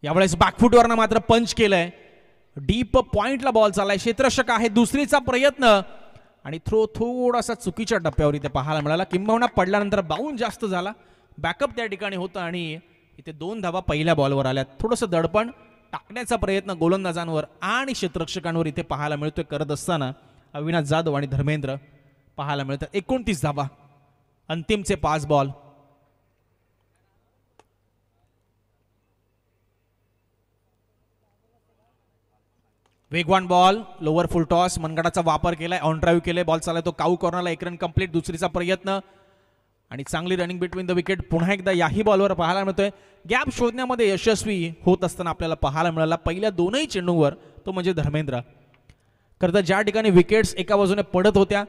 यावेळेस बॅकफुटवरनं मात्र पंच केलंय. डीप पॉइंटला बॉल चाललाय. क्षेत्ररक्षक आहे. दुसरीचा प्रयत्न आणि थ्रो थोडासा चुकीच्या टप्प्यावर इथे पाहायला मिळाला. किंबहुना पडल्यानंतर बाउंस जास्त झाला. बॅकअप त्या ठिकाणी होतं आणि इथे 2 धावा पहिल्या बॉलवर आल्या. थोडंसं दडपण टाकण्याचा प्रयत्न गोलंदाजांवर आणि क्षेत्ररक्षकांवर इथे पाहायला मिळतोय. करत असताना अविनाश जाधव आणि धर्मेंद्र पाहायला मिळतात. 29 धावा अंतिमचे 5 बॉल. वेगवान बॉल लोअर फुल टॉस मनगडाचा वापर केलाय. ऑन ड्राईव्ह केलाय. बॉल चाललाय तो काऊ कॉर्नरला. 1 रन कंप्लीट. दुसरीचा प्रयत्न आणि चांगली रनिंग बिटवीन द विकेट पुन्हा एकदा याही बॉलवर पाहायला मिळतोय. गॅप शोधण्यामध्ये यशस्वी होत असताना आपल्याला पाहायला मिळाला पहिल्या 2ही चेंडूवर, तो म्हणजे धर्मेंद्र. खरं ज्या ठिकाणी विकेट्स एका बाजूने पडत होत्या,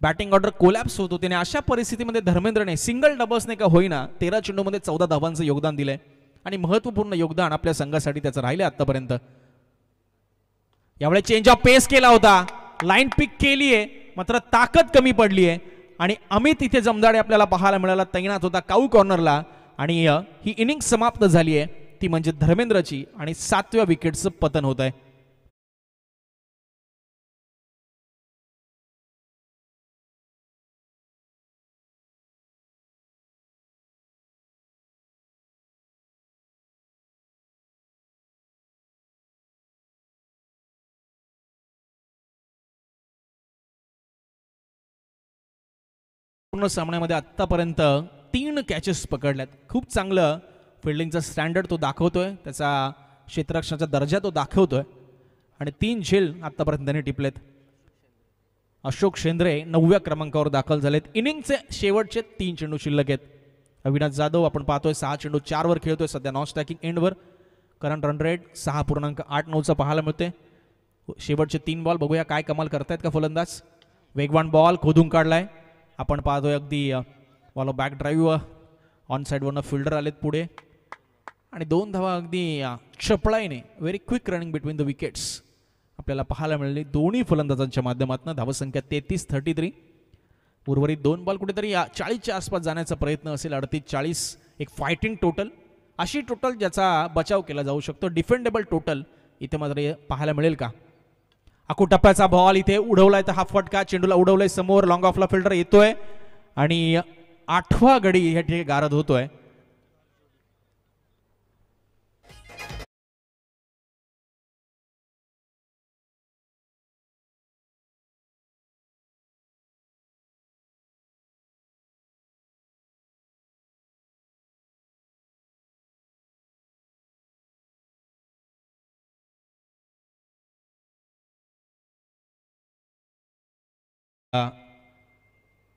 बॅटिंग ऑर्डर कोलॅप्स होत होते आणि अशा परिस्थितीमध्ये धर्मेंद्रने सिंगल डबल्सने का होईना 13 चेंडूमध्ये 14 धावांचं योगदान दिलंय आणि महत्त्वपूर्ण योगदान आपल्या संघासाठी त्याचं राहिलं आतापर्यंत. यावेळी चेंज ऑफ पेस केला होता. लाईन पिक केली आहे मात्र ताकद कमी पडली आहे आणि अमित इथे जमदाडे आपल्याला पाहायला मिळाला. तैनात होता काऊ कॉर्नरला आणि ही इनिंग समाप्त झाली आहे ती म्हणजे धर्मेंद्रची आणि 7व्या विकेटचं पतन होत आहे. पूर्ण सामन्यामध्ये आतापर्यंत 3 कॅचेस पकडल्यात. खूप चांगलं फिल्डिंगचा स्टँडर्ड तो दाखवतोय. त्याचा क्षेत्ररक्षणाचा दर्जा तो दाखवतोय आणि 3 झेल आतापर्यंत त्यांनी टिपलेत. अशोक शेंद्रे 9व्या क्रमांकावर दाखल झालेत. इनिंगचे शेवटचे 3 चेंडू शिल्लक आहेत. अविनाश जाधव आपण पाहतोय 6 चेंडू 4 वर खेळतोय सध्या नॉन स्ट्रायकिंग एंडवर. करंट रन रेट 6.89चा पाहायला मिळते. शेवटचे 3 बॉल बघूया काय कमाल करतायत का फलंदाज. वेगवान बॉल खोदून काढलाय. आपण पाहतोय अगदी बॉल बॅक ड्राईव्ह ऑन साईडवरनं फिल्डर आलेत पुढे आणि 2 धावा अगदी चपळाईने very quick running between the wickets आपल्याला पाहायला मिळाली दोन्ही फलंदाजांच्या माध्यमातून. धावसंख्या 33-33. उर्वरित 2 बॉल कुठेतरी 40च्या आसपास जाण्याचा प्रयत्न असेल. 38-40 एक फायटिंग टोटल, अशी टोटल ज्याचा बचाव केला जाऊ शकतो. डिफेंडेबल टोटल इथे मात्र पाहायला मिळेल का. आखू टप्प्याचा बॉल इथे उडवलाय तर हा फटका. चेंडूला उडवलाय समोर. लॉंग ऑफला फिल्डर येतोय आणि 8वा गडी या ठिकाणी गारद होतोय.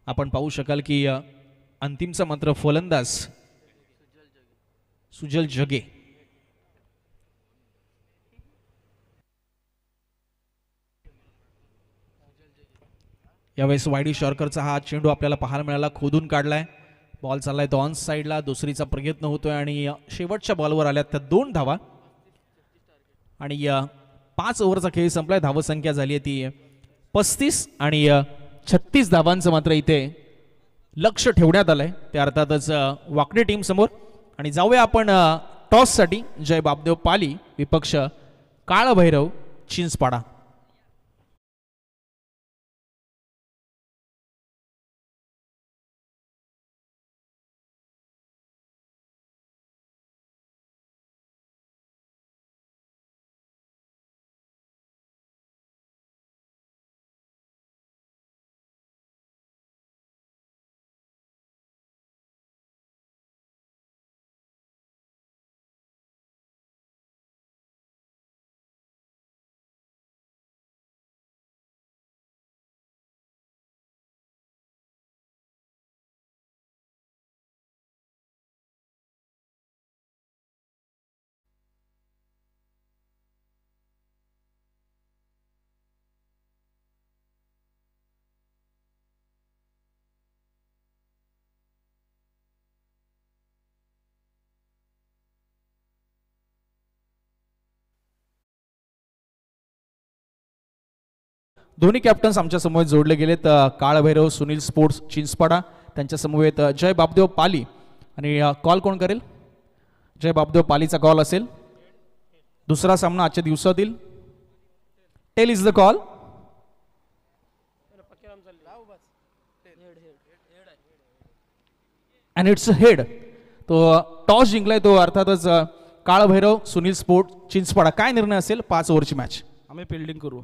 आपण पाहू शकाल की अंतिमचा मात्र फलंदाज सुजल जगे. यावेळेस वायडी शॉर्करचा हा चेंडू आपल्याला पाहायला मिळाला. खोदून काढलाय. बॉल चाललाय तो ऑन साईडला. दुसरीचा प्रयत्न होतोय आणि शेवटच्या बॉलवर आल्यात त्या 2 धावा आणि 5 ओव्हरचा खेळ संपलाय. धावसंख्या झाली आहे ती 35 आणि 36 धावांचं मात्र इथे लक्ष ठेवण्यात आलंय. ते अर्थातच वाकडी टीम समोर. आणि जाऊया आपण टॉससाठी. जय बापदेव पाली विपक्ष काळभैरव चिंचपाडा. दोन्ही कॅप्टन्स आमच्या समोर जोडले गेलेत. काळभैरव सुनील स्पोर्ट्स चिंचपाडा, त्यांच्या समवेत जय बापदेव पाली. आणि कॉल कोण करेल? जय बापदेव पालीचा कॉल असेल. दुसरा सामना आजच्या दिवसातील. Tail is the call. And it's head. तो टॉस जिंकलाय तो अर्थातच काळभैरव सुनील स्पोर्ट्स चिंचपाडा. काय निर्णय असेल? 5 ओव्हरची मॅच. आम्ही फिल्डिंग करू.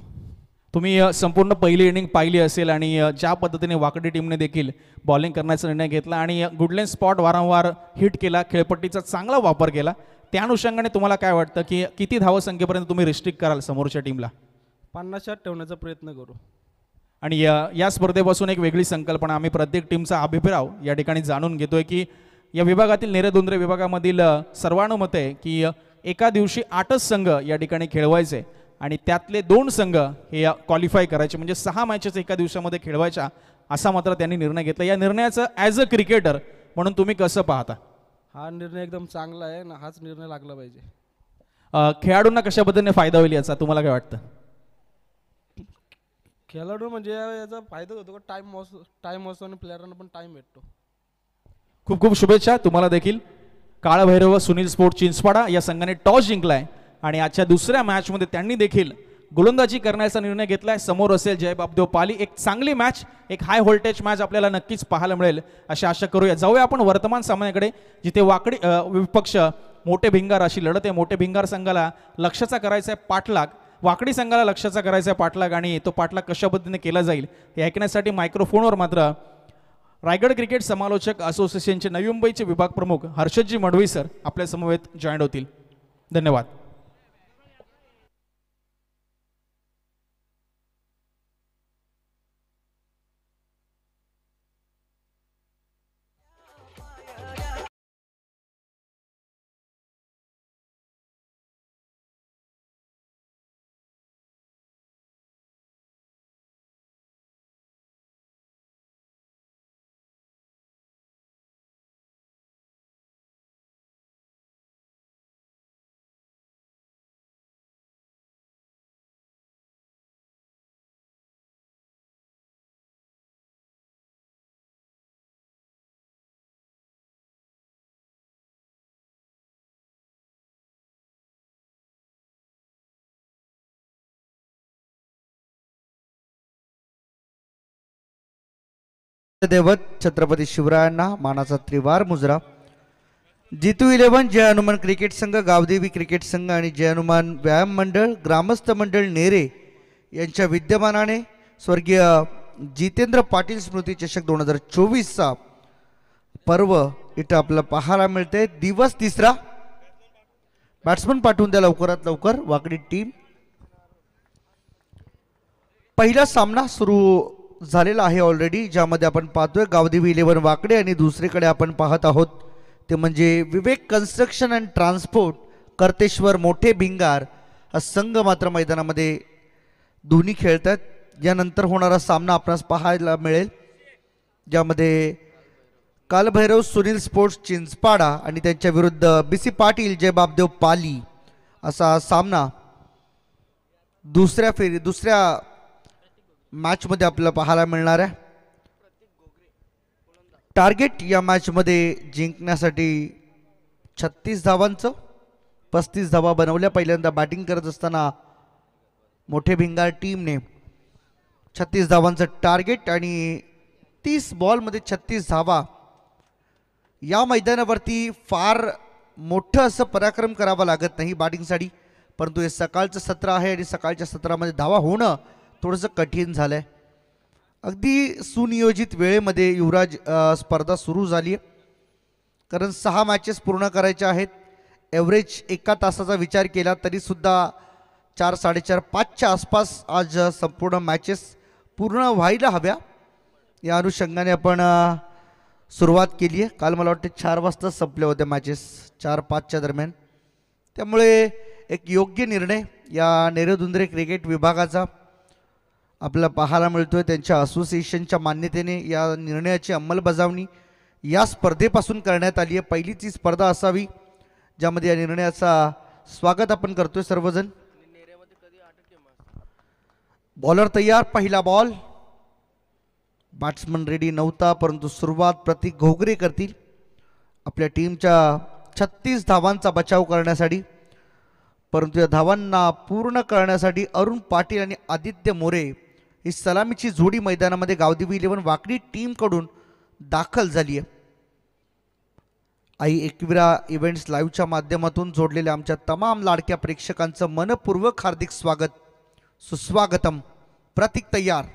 तुम्ही संपूर्ण पहिली इनिंग पाहिली असेल आणि ज्या पद्धतीने वाकडी टीमने देखील बॉलिंग करण्याचा निर्णय घेतला आणि गुडलेन स्पॉट वारंवार हिट केला, खेळपट्टीचा चांगला वापर केला, त्या अनुषंगाने तुम्हाला काय वाटतं की किती धावसंख्येपर्यंत तुम्ही रिस्ट्रिक्ट कराल समोरच्या टीमला? 50 ठेवण्याचा प्रयत्न करू. आणि या स्पर्धेपासून एक वेगळी संकल्पना आम्ही प्रत्येक टीमचा अभिप्राय या ठिकाणी जाणून घेतोय की या विभागातील नेरेदुंद्रे विभागामधील सर्वानुमते आहे की एका दिवशी 8च संघ या ठिकाणी खेळवायचे आणि त्यातले 2 संघ हे क्वालिफाय करायचे, म्हणजे 6 मॅचेस एका दिवसामध्ये खेळवायच्या, असा मात्र त्यांनी निर्णय घेतला. या निर्णयाचं ॲज अ क्रिकेटर म्हणून तुम्ही कसं पाहता? हा निर्णय एकदम चांगला आहे ना, हाच निर्णय लागला पाहिजे. खेळाडूंना कशा पद्धतीने फायदा होईल याचा, तुम्हाला काय वाटतं? खेळाडू म्हणजे याचा फायदा होतो का? टाइम असतो आणि प्लेयरांना पण टाइम भेटतो. खूप खूप शुभेच्छा तुम्हाला देखील. काळभैरव सुनील स्पोर्ट्स चिंचपाडा या संघाने टॉस जिंकलाय आणि आजच्या दुसऱ्या मॅचमध्ये त्यांनी देखील गोलंदाजी करण्याचा निर्णय घेतलाय. समोर असेल जय बापदेव पाली. एक चांगली मॅच, एक हाय व्होल्टेज मॅच आपल्याला नक्कीच पाहायला मिळेल अशी आशा करूया. जाऊया आपण वर्तमान सामन्याकडे, जिथे वाकडी विपक्ष मोठे भिंगार अशी लढत आहे. मोठे भिंगार संघाला लक्ष्याचा करायचा आहे पाठलाग, वाकडी संघाला लक्ष्याचा करायचा आहे पाठलाग, आणि तो पाठलाग कशा पद्धतीने केला जाईल हे ऐकण्यासाठी मायक्रोफोनवर मात्र रायगड क्रिकेट समालोचक असोसिएशनचे नवी मुंबईचे विभाग प्रमुख हर्षदजी मडवी सर आपल्या समवेत जॉईन होतील. धन्यवाद. दैवत छत्रपती शिवरायांना मानाचा त्रिवार मुजरा. जितू 11 जय हनुमान क्रिकेट संघ, गावदेवी क्रिकेट संघ आणि जय हनुमान व्यायाम मंडळ, ग्रामस्थ मंडळ नेरे यांच्या विद्यमानाने स्वर्गीय जितेंद्र पाटील स्मृती चषक 2024चा पर्व इथं आपल्याला पाहायला मिळते. दिवस तिसरा. बॅट्समन पाठवून द्या लवकरात लवकर वाकडी टीम. पहिला सामना सुरू झालेला आहे ऑलरेडी, ज्यामध्ये आपण पाहतोय गावदेवी 11 वाकडे आणि दुसरीकडे आपण पाहत आहोत ते म्हणजे विवेक कन्स्ट्रक्शन अँड ट्रान्सपोर्ट करतेश्वर मोठे भिंगार. हा संघ मात्र मैदानामध्ये दोन्ही खेळतात. यानंतर होणारा सामना आपणास पाहायला मिळेल, ज्यामध्ये कालभैरव सुनील स्पोर्ट्स चिंचपाडा आणि त्यांच्या विरुद्ध BC पाटील जय बापदेव पाली असा सामना दुसऱ्या मॅचमध्ये आपल्याला पाहायला मिळणार आहे. टार्गेट या मॅचमध्ये जिंकण्यासाठी 36 धावांचं 35 धावा बनवल्या. पहिल्यांदा बॅटिंग करत असताना मोठे भिंगार टीमने 36 धावांचं टार्गेट आणि 30 बॉलमध्ये 36 धावा. या मैदानावरती फार मोठं असं पराक्रम करावा लागत नाही बॅटिंगसाठी, परंतु हे सकाळचं सत्र आहे आणि सकाळच्या सत्रामध्ये धावा होणं थोडंसं कठीण झालं आहे. अगदी सुनियोजित वेळेमध्ये युवराज स्पर्धा सुरू झाली आहे, कारण 6 मॅचेस पूर्ण करायच्या आहेत. ॲव्हरेज 1 तासाचा विचार केला तरीसुद्धा 4, 4:30, 5च्या आसपास आज संपूर्ण मॅचेस पूर्ण व्हायला हव्या. या अनुषंगाने आपण सुरुवात केली आहे. काल मला वाटतं 4 वाजता संपल्या होत्या मॅचेस, 4-5च्या दरम्यान. त्यामुळे एक योग्य निर्णय या नेरेदुंद्रे क्रिकेट विभागाचा आपल्याला पाहायला मिळतोय. त्यांच्या असोसिएशनच्या मान्यतेने या निर्णयाची अंमलबजावणी या स्पर्धेपासून करण्यात आली आहे. पहिलीच ही स्पर्धा असावी ज्यामध्ये या निर्णयाचा स्वागत आपण करतोय सर्वजण. बॉलर तयार, पहिला बॉल. बॅट्समन रेडी नव्हता, परंतु सुरुवात प्रतीक घोगरे करतील आपल्या टीमच्या 36 धावांचा बचाव करण्यासाठी. परंतु या धावांना पूर्ण करण्यासाठी अरुण पाटील आणि आदित्य मोरे ही सलामीची जोडी मैदानामध्ये गावदेवी 11 वाकडी टीमकडून दाखल झाली आहे. आई एकविरा इव्हेंट्स लाईव्हच्या माध्यमातून जोडलेल्या आमच्या तमाम लाडक्या प्रेक्षकांचं मनपूर्वक हार्दिक स्वागत, सुस्वागतम. प्रतीक तयार,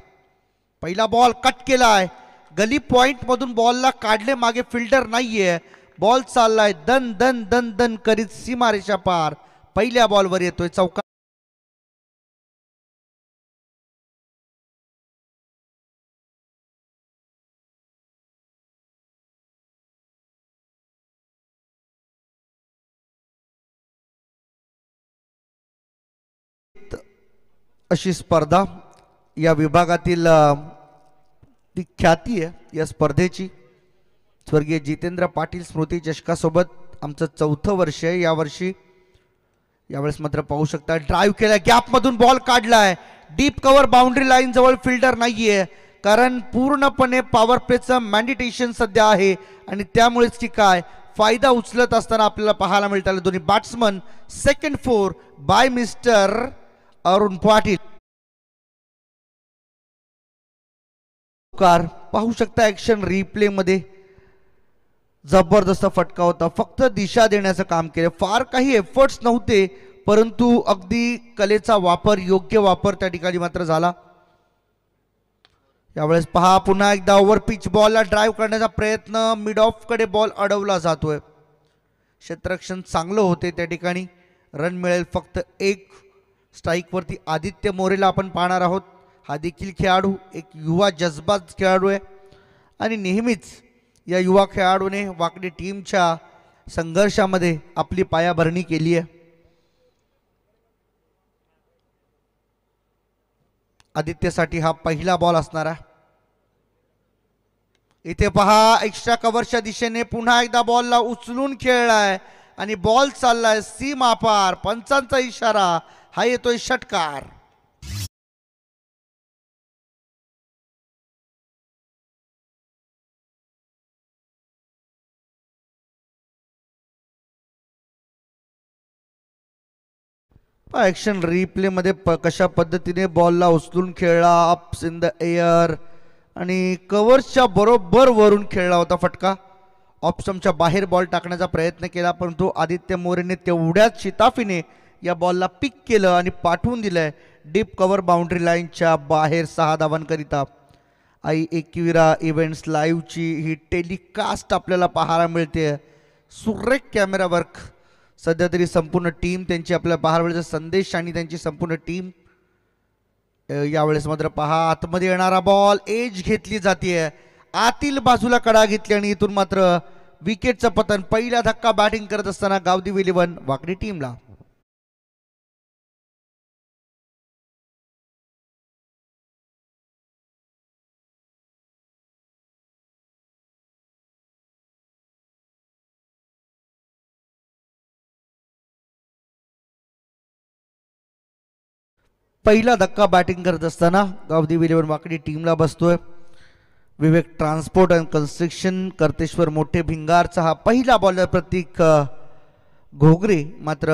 पहिला बॉल कट केलाय, गली पॉइंट मधून बॉलला काढले, मागे फिल्डर नाहीये, बॉल चाललाय दन दन दन दन करीत सीमारेषा पार. पहिल्या बॉलवर येतोय चौका. अशी स्पर्धा या विभागातील ती ख्याती आहे या स्पर्धेची. स्वर्गीय जितेंद्र पाटील स्मृती चषकासोबत आमचं 4थं वर्ष आहे यावर्षी. यावेळेस मात्र पाहू शकता ड्राईव्ह केला, गॅप मधून बॉल काढलाय, डीप कव्हर बाउंड्री लाईन जवळ फिल्डर नाहीये, कारण पूर्णपणे पॉवर प्लेचं मॅन्डिटेशन सध्या आहे आणि त्यामुळेच की काय फायदा उचलत असताना आपल्याला पाहायला मिळतात दोन्ही batsman. Second 4 by mister Arun Patil. पाहू शकता ऍक्शन रिप्ले मध्ये जबरदस्त फटका होता, फक्त दिशा देण्याचं काम केलं, फार काही एफर्ट्स नव्हते, परंतु अगदी कलेचा वापर, योग्य वापर त्या ठिकाणी मात्र झाला. यावेळेस पहा पुन्हा एकदा ओव्हर पिच बॉलला ड्राईव्ह करण्याचा प्रयत्न, मिड ऑफ कडे बॉल अडवला जातोय. क्षेत्ररक्षण चांगलं होते त्या ठिकाणी, रन मिळेल फक्त एक. स्ट्राईकवरती आदित्य मोरेला आपण पाहणार आहोत. हा देखील खेळाडू एक युवा जज्बात खेळाडू आहे आणि नेहमीच या युवा खेळाडूने वाकडी टीमच्या संघर्षामध्ये आपली पायाभरणी केली आहे. आदित्यसाठी हा पहिला बॉल असणार आहे. इथे पहा एक्स्ट्रा कव्हरच्या दिशेने पुन्हा एकदा बॉलला उचलून खेळलाय आणि बॉल चाललाय सीमा पार. पंचांचा इशारा, हा येतोय षटकार. ऍक्शन रिप्ले मध्ये कशा पद्धतीने बॉलला उचलून खेळला, अप्स इन द एअर आणि कव्हर्सच्या बरोबर वरून खेळला होता फटका. ऑप्शनच्या बाहेर बॉल टाकण्याचा प्रयत्न केला, परंतु आदित्य मोरेने तेवढ्याच शिताफीने या बॉलला पिक केलं आणि पाठवून दिलंय डीप कव्हर बाउंड्री लाईनच्या बाहेर 6 धावांकरिता. आई एकविरा इव्हेंट्स लाईव्हची ही टेलिकास्ट आपल्याला पाहायला मिळते. सुरेख कॅमेरा वर्क, सध्या तरी संपूर्ण टीम त्यांची आपल्याला पाहायला मिळते. संदेश आणि त्यांची संपूर्ण टीम. यावेळेस मात्र पहा आतमध्ये येणारा बॉल, एज घेतली जाते, आतील बाजूला कडा घेतली आणि इथून मात्र विकेटचं पतन. पहिला धक्का बॅटिंग करत असताना गावदेवी 11 वाकडी टीमला. पहिला धक्का बॅटिंग करत असताना गावदेवी 11 वाकडी टीमला बसतोय. विवेक ट्रान्सपोर्ट अँड कन्स्ट्रक्शन कर्तेश्वर मोठे भिंगारचा हा पहिला बॉलर प्रतीक घोगरे. मात्र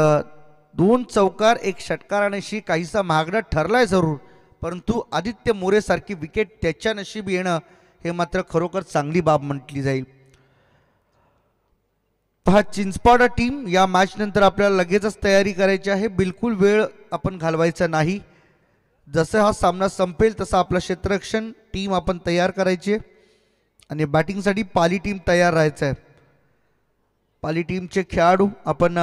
2 चौकार 1 षटकारानेशी काहीसा महागडा ठरलाय जरूर, परंतु आदित्य मोरे सारखी विकेट त्याच्या नशीब येणं हे मात्र खरोखर चांगली बाब म्हटली जाईल. पहा चिंचपाडा टीम, या मॅच नंतर आपल्याला लगेचच तयारी करायची आहे, बिलकुल वेळ आपण घालवायचा नाही. जसं हा सामना संपेल तसं आपलं क्षेत्ररक्षण टीम आपण तयार करायची आहे आणि बॅटिंगसाठी पाली टीम तयार राहायचं आहे. पाली टीमचे खेळाडू आपण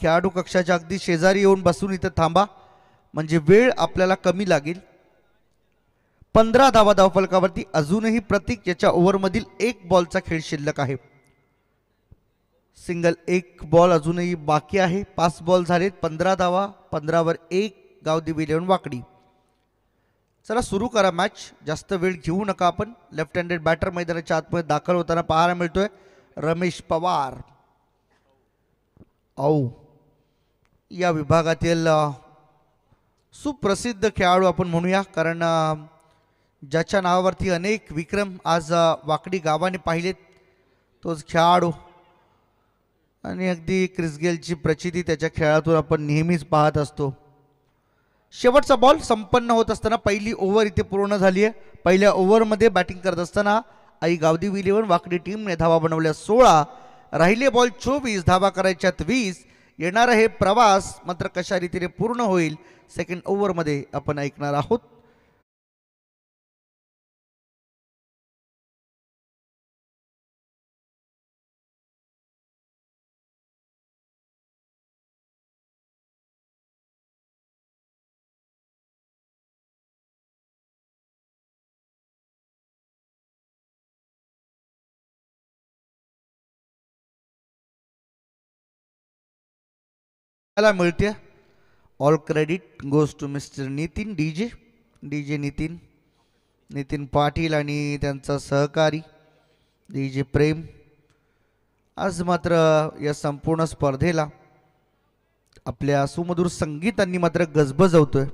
खेळाडू कक्षाच्या अगदी शेजारी येऊन बसून इथं थांबा, म्हणजे वेळ आपल्याला कमी लागेल. 15 धावा धावफलकावरती. अजूनही प्रतीक याच्या ओव्हरमधील 1 बॉलचा खेळ शिल्लक आहे. सिंगल 1 बॉल अजूनही बाकी आहे. 5 बॉल झालेत, 15 धावा, 15वर 1 गावदेवी 11 वाकडी. चला सुरू करा मॅच, जास्त वेळ घेऊ नका आपण. लेफ्ट हँडेड बॅटर मैदानाच्या आतमध्ये दाखल होताना पाहायला मिळतोय रमेश पवार. औ या विभागातील सुप्रसिद्ध खेळाडू आपण म्हणूया, कारण ज्याच्या नावावरती अनेक विक्रम आज वाकडी गावाने पाहिलेत तोच खेळाडू, आणि अगदी क्रिस गेलची प्रचिती त्याच्या खेळातून आपण नेहमीच पाहत असतो. शेवटचा बॉल संपन्न होत असताना पहिली ओव्हर इथे पूर्ण झाली आहे. पहिल्या ओव्हरमध्ये बॅटिंग करत असताना आई गावदेव 11 वाकडी टीमने धावा बनवल्या 16, राहिले बॉल 24, धावा करायच्यात 20. येणारा हे प्रवास मात्र कशा रीतीने पूर्ण होईल सेकंड ओव्हरमध्ये आपण ऐकणार आहोत. मला मिळते all credit goes to mister Nitin DJ Nitin Patil आणि त्यांचा सहकारी डीजे प्रेम. आज मात्र या संपूर्ण स्पर्धेला आपल्या सुमधुर संगीतांनी मात्र गजबजवतोय.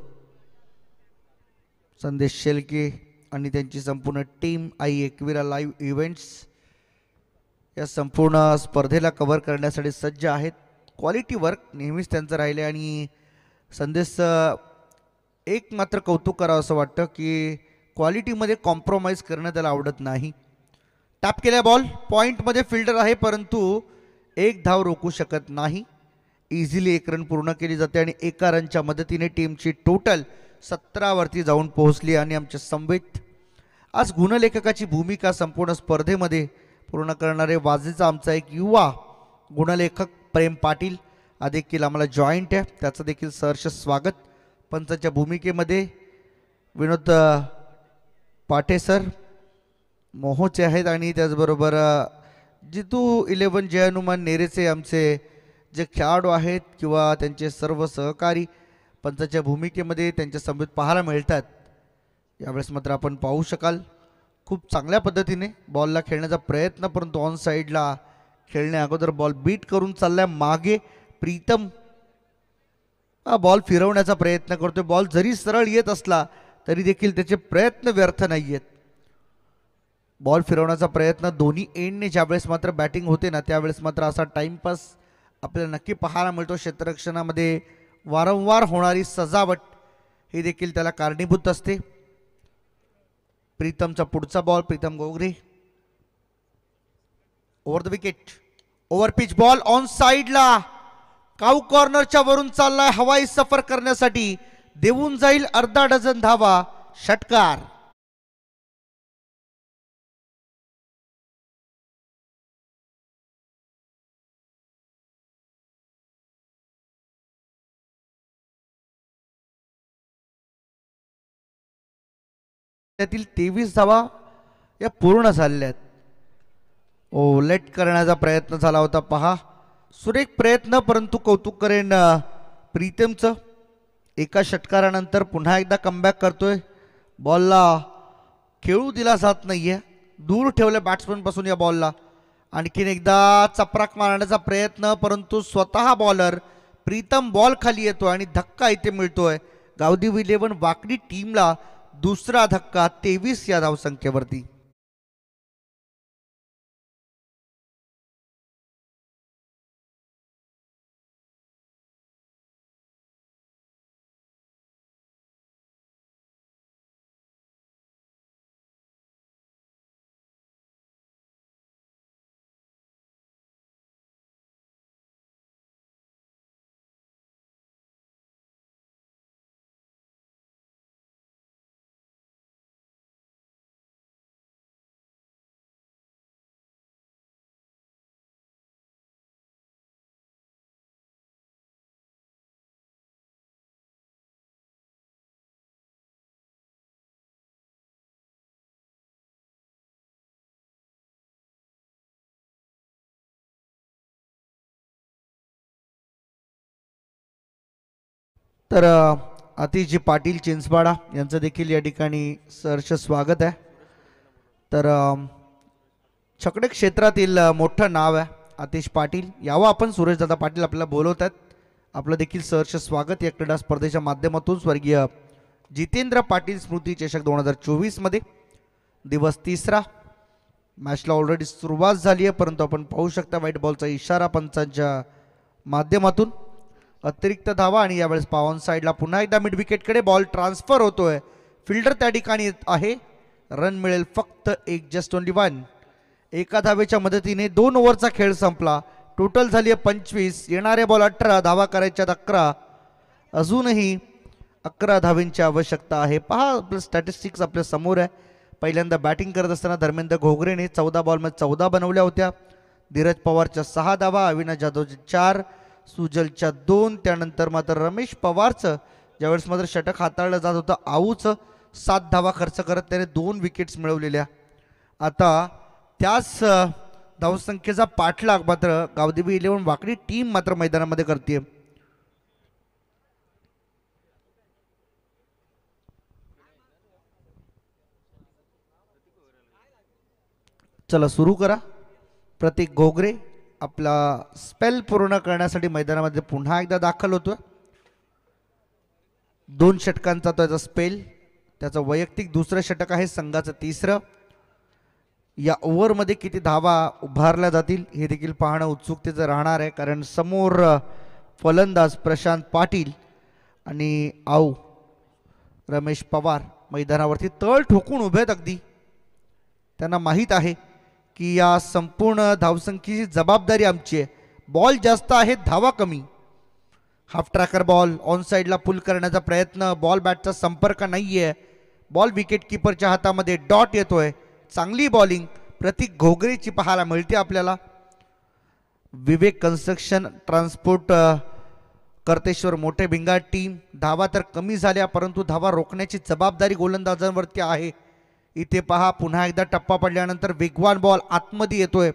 संदेश शेलके आणि त्यांची संपूर्ण टीम आई एकविरा लाईव्ह इव्हेंट्स या संपूर्ण स्पर्धेला कव्हर करण्यासाठी सज्ज आहेत. क्वालिटी वर्क नेहमीच त्यांचं राहिले आणि संदेश एक मात्र कौतुक करावं असं वाटतं की क्वालिटीमध्ये कॉम्प्रोमाइज करणं त्याला आवडत नाही. टॅप केल्या बॉल पॉईंटमध्ये फिल्डर आहे परंतु एक धाव रोखू शकत नाही. इझिली एक रन पूर्ण केली जाते आणि एका रनच्या मदतीने टीमची टोटल 17 वरती जाऊन पोहोचली. आणि आमच्या समवेत आज गुणलेखकाची भूमिका संपूर्ण स्पर्धेमध्ये पूर्ण करणारे वाजेचा आमचा एक युवा गुणलेखक प्रेम पाटील हा देखील आम्हाला जॉईंट आहे, त्याचं देखील सहर्ष स्वागत. पंचाच्या भूमिकेमध्ये विनोद पाटे सर मोहोचे आहेत आणि त्याचबरोबर जितू 11 जय हनुमान नेरेचे आमचे जे खेळाडू आहेत किंवा त्यांचे सर्व सहकारी पंचाच्या भूमिकेमध्ये त्यांच्या समवेत पाहायला मिळतात. यावेळेस मात्र आपण पाहू शकाल खूप चांगल्या पद्धतीने बॉलला खेळण्याचा प्रयत्न, परंतु ऑन साईडला खेळण्या अगोदर बॉल बीट करून चाललाय मागे. प्रीतम हा बॉल फिरवण्याचा प्रयत्न करतोय. बॉल जरी सरळ येत असला तरी देखील त्याचे प्रयत्न व्यर्थ नाही आहेत. बॉल फिरवण्याचा प्रयत्न दोन्ही एंडने ज्यावेळेस मात्र बॅटिंग होते ना त्यावेळेस मात्र असा टाइमपास आपल्याला नक्की पाहायला मिळतो. क्षेत्ररक्षणामध्ये वारंवार होणारी सजावट ही देखील त्याला कारणीभूत असते. प्रीतमचा पुढचा ball, Pritam Gogare over the wicket, over pitch ball on साइडला काऊ कॉर्नरच्या वरून चाललाय हवाई सफर करण्यासाठी, देऊन जाईल अर्धा डझन धावा. षटकार. त्यातील 23 धावा या पूर्ण झालेल्या आहेत. लेट करण्याचा प्रयत्न झाला होता पहा, सुरेख प्रयत्न, परंतु कौतुक करेन प्रीतमचं. एका षटकारानंतर पुन्हा एकदा कमबॅक करतोय. बॉलला खेळू दिला जात नाहीये, दूर ठेवलं बॅट्समन पासून या बॉलला. आणखीन एकदा चपराक मारण्याचा प्रयत्न, परंतु स्वतः बॉलर प्रीतम बॉल खाली येतोय आणि धक्का इथे मिळतोय. गावदेव 11 वाकडी टीमला दुसरा धक्का 23 या धावसंख्येवरती. तर आतिशजी पाटील चिंचपाडा यांचं देखील या ठिकाणी सहर्ष स्वागत आहे. तर छकडे क्षेत्रातील मोठं नाव आहे आतिश पाटील. यावं आपण, सुरेशदादा पाटील आपल्याला बोलवतात आपलं देखील सहर्ष स्वागत या क्रीडा स्पर्धेच्या माध्यमातून स्वर्गीय जितेंद्र पाटील स्मृती चषक 2024 मध्ये दिवस तिसरा. मॅचला ऑलरेडी सुरुवात झाली आहे, परंतु आपण पाहू शकता व्हाईट बॉलचा इशारा पंचांच्या माध्यमातून. अतिरिक्त धावा आणि यावेळेस पावन साईडला पुन्हा एकदा मिड विकेटकडे बॉल ट्रान्सफर होतोय. फिल्डर त्या ठिकाणी आहे. रन मिळेल फक्त एक, जस्ट ओनली वन. एका धावेच्या मदतीने 2 ओव्हरचा खेळ संपला. टोटल झाली आहे 25. येणारे बॉल 18, धावा करायच्यात 11. अजूनही 11 धावेंची आवश्यकता आहे. पहा आपलं स्टॅटिस्टिक्स आपल्या समोर आहे. पहिल्यांदा बॅटिंग करत असताना धर्मेंद्र घोगरेने 14 बॉलमध्ये 14 बनवल्या होत्या. धीरज पवारच्या 6 धावा, अविनाश जाधवच्या 4, सुजलच्या 2. त्यानंतर मात्र रमेश पवारचं ज्यावेळेस मात्र षटक हाताळलं जात होतं आऊचं 7 धावा खर्च करत त्याने 2 विकेट्स मिळवलेल्या. आता त्याच धावसंख्येचा पाठलाग मात्र गावदेवी 11 वाकडी टीम मात्र मैदानामध्ये करते. चला सुरू करा. प्रतीक घोगरे आपला स्पेल पूर्ण करण्यासाठी मैदानामध्ये पुन्हा एकदा दाखल होतोय. 2 षटकांचा त्याचा स्पेल, त्याचं वैयक्तिक दुसरं षटक आहे, संघाचं तिसरं. या ओव्हरमध्ये किती धावा उभारल्या जातील हे देखील पाहणं उत्सुकतेचं राहणार आहे, कारण समोर फलंदाज प्रशांत पाटील आणि आऊ रमेश पवार मैदानावरती तळ ठोकून उभे आहेत. अगदी त्यांना माहीत आहे की या संपूर्ण धावसंख्येची जबाबदारी आमची आहे. बॉल जास्त आहेत, धावा कमी. हाफ ट्रॅकर बॉल ऑन साईडला पुल करण्याचा प्रयत्न, बॉल बॅटचा संपर्क नाही आहे. बॉल विकेट किपरच्या हातामध्ये डॉट येतोय. चांगली बॉलिंग प्रतीक घोगरेची पाहायला मिळते आपल्याला. विवेक कन्स्ट्रक्शन ट्रान्सपोर्ट कर्तेश्वर मोठे भिंगार टीम. धावा तर कमी झाल्या, परंतु धावा रोखण्याची जबाबदारी गोलंदाजांवरती आहे. इथे पहा पुन्हा एकदा टप्पा पडल्यानंतर वेगवान बॉल आतमध्ये येतोय.